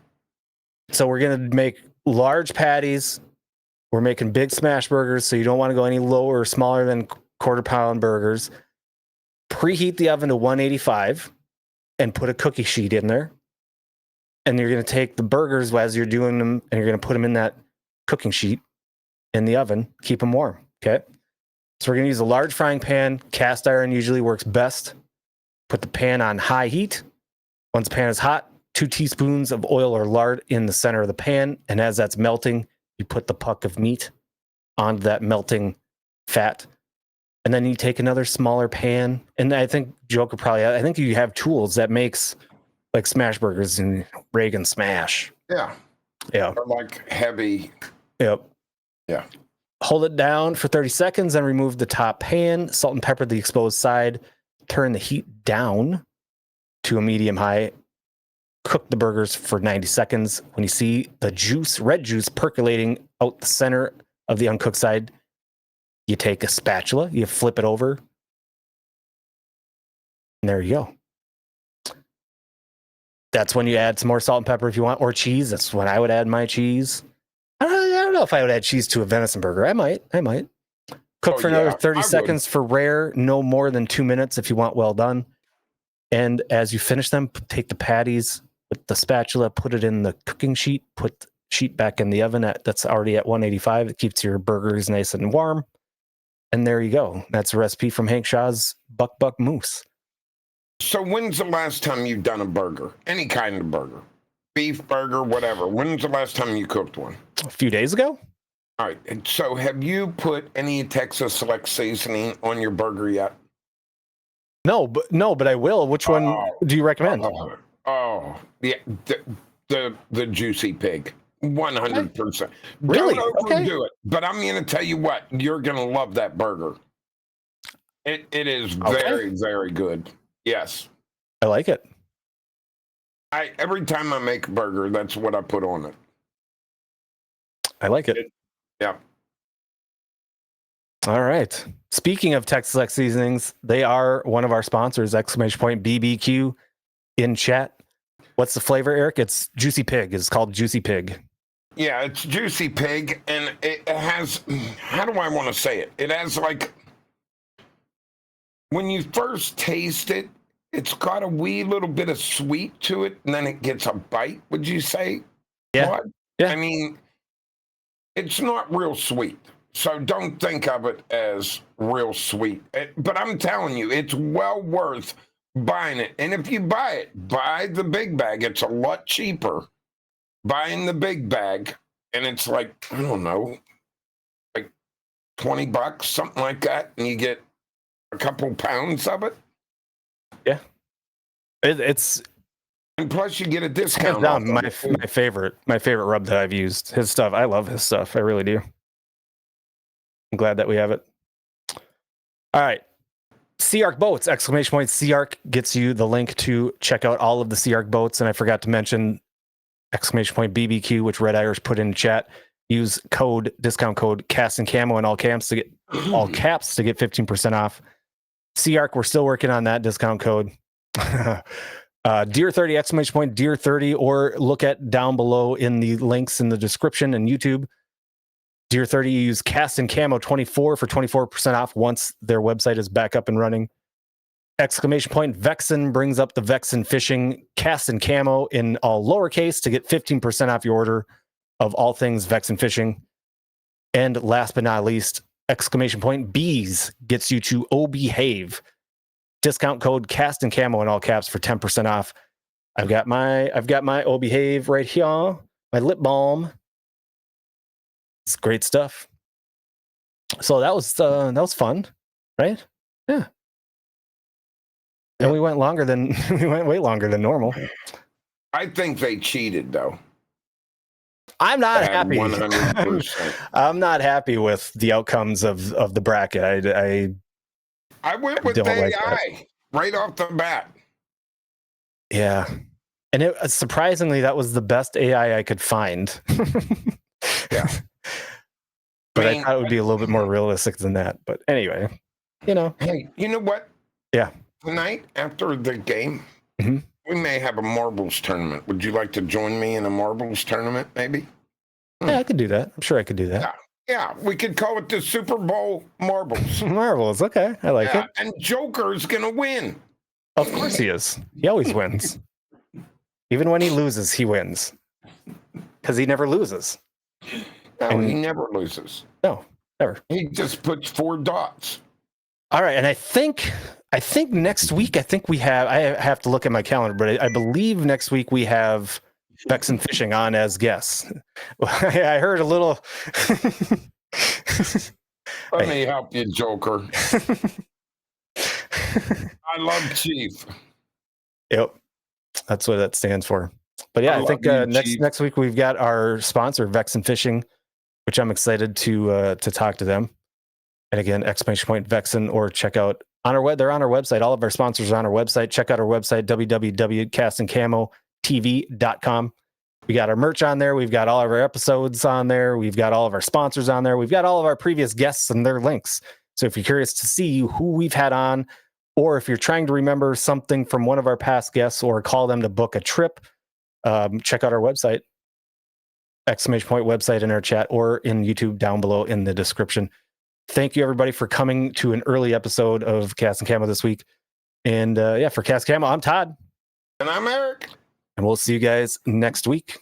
So we're going to make large patties. We're making big smash burgers, so you don't want to go any lower or smaller than quarter-pound burgers. Preheat the oven to 185 and put a cookie sheet in there. And you're going to take the burgers as you're doing them, and you're going to put them in that cooking sheet in the oven. Keep them warm, okay? So we're going to use a large frying pan. Cast iron usually works best. Put the pan on high heat. Once the pan is hot, 2 teaspoons of oil or lard in the center of the pan. And as that's melting, you put the puck of meat onto that melting fat. And then you take another smaller pan. And I think Joker I think you have tools that makes like smash burgers and Reagan Smash. Yeah. Yeah. Or like heavy. Yep. Yeah. Hold it down for 30 seconds and remove the top pan. Salt and pepper the exposed side. Turn the heat down to a medium high. Cook the burgers for 90 seconds. When you see the red juice percolating out the center of the uncooked side, you take a spatula, you flip it over, and there you go. That's when you add some more salt and pepper if you want, or cheese. That's when I would add my cheese. I don't know if I would add cheese to a venison burger. I might. Cook for another 30 seconds for rare, no more than 2 minutes if you want well done. And as you finish them, take the patties with the spatula, put it in the cooking sheet, put the sheet back in the oven that's already at 185. It keeps your burgers nice and warm. And there you go. That's a recipe from Hank Shaw's Buck Buck Moose. So when's the last time you've done a burger? Any kind of burger? Beef burger, whatever. When's the last time you cooked one? A few days ago. All right. And so have you put any Texas Select seasoning on your burger yet? No, but I will. Which one do you recommend? Yeah, the Juicy Pig. 100%. Really? Don't overdo it. But I'm going to tell you what, you're going to love that burger. It is very, very good. Yes. I like it. Every time I make a burger, that's what I put on it. I like it. Yeah. All right. Speaking of Texas Select Seasonings, they are one of our sponsors, ! BBQ in chat. What's the flavor, Eric? It's Juicy Pig. It's called Juicy Pig. Yeah, it's Juicy Pig, and it has, how do I want to say it? It has like, when you first taste it, it's got a wee little bit of sweet to it, and then it gets a bite, would you say? Yeah. What? Yeah. I mean, it's not real sweet, so don't think of it as real sweet. But I'm telling you, it's well worth buying it. And if you buy it, buy the big bag. It's a lot cheaper buying the big bag, and it's like, I don't know, like $20, something like that, and you get a couple pounds of it. Yeah. It's and plus you get a discount. Down my favorite rub that I've used. His stuff. I love his stuff. I really do. I'm glad that we have it. All right. Sea Arc Boats, ! Sea Arc gets you the link to check out all of the Sea Arc boats. And I forgot to mention ! BBQ, which Red Irish put in chat. Use discount code Cast and Camo in all caps to get 15% off. Sea Arc, we're still working on that discount code. Deer 30 ! Deer 30, or look at down below in the links in the description and YouTube. Deer 30, you use Cast and Camo 24 for 24% off once their website is back up and running. ! Vexen brings up the Vexen Fishing Cast and Camo in all lowercase to get 15% off your order of all things Vexen Fishing. And last but not least, ! Bees gets you to Behave. Discount code Cast and Camo in all caps for 10% off. I've got my Behave right here, my lip balm. It's great stuff. So that was fun, right? Yeah. And we went way longer than normal. I think they cheated, though. I'm not happy. 100%. I'm not happy with the outcomes of the bracket. I went with the AI right off the bat. Yeah. And surprisingly, that was the best AI I could find. Yeah. But I thought it would be a little bit more realistic than that. But anyway, Hey, you know what? Yeah. Tonight, after the game, mm-hmm. we may have a marbles tournament. Would you like to join me in a marbles tournament, maybe? Yeah, I could do that. I'm sure I could do that. Yeah, we could call it the Super Bowl Marbles. Marbles, okay. I like it. And Joker's going to win. Of course he is. He always wins. Even when he loses, he wins. Because he never loses. No, he never loses. No, never. He just puts 4 dots. All right, and I think next week, I have to look at my calendar, but I believe next week we have Vexen Fishing on as guests. I heard a little. Let me help you, Joker. I love Chief. Yep, that's what that stands for. But yeah, I think next week we've got our sponsor, Vexen Fishing, which I'm excited to talk to them. And again, ! Vexen, or check out on our they're on our website. All of our sponsors are on our website. Check out our website, www.castandcamotv.com. We got our merch on there. We've got all of our episodes on there. We've got all of our sponsors on there. We've got all of our previous guests and their links. So if you're curious to see who we've had on, or if you're trying to remember something from one of our past guests or call them to book a trip, check out our website, ! Website in our chat, or in YouTube down below in the description. Thank you, everybody, for coming to an early episode of Cast and Camo this week. And for Cast Camo, I'm Todd. And I'm Eric. And we'll see you guys next week.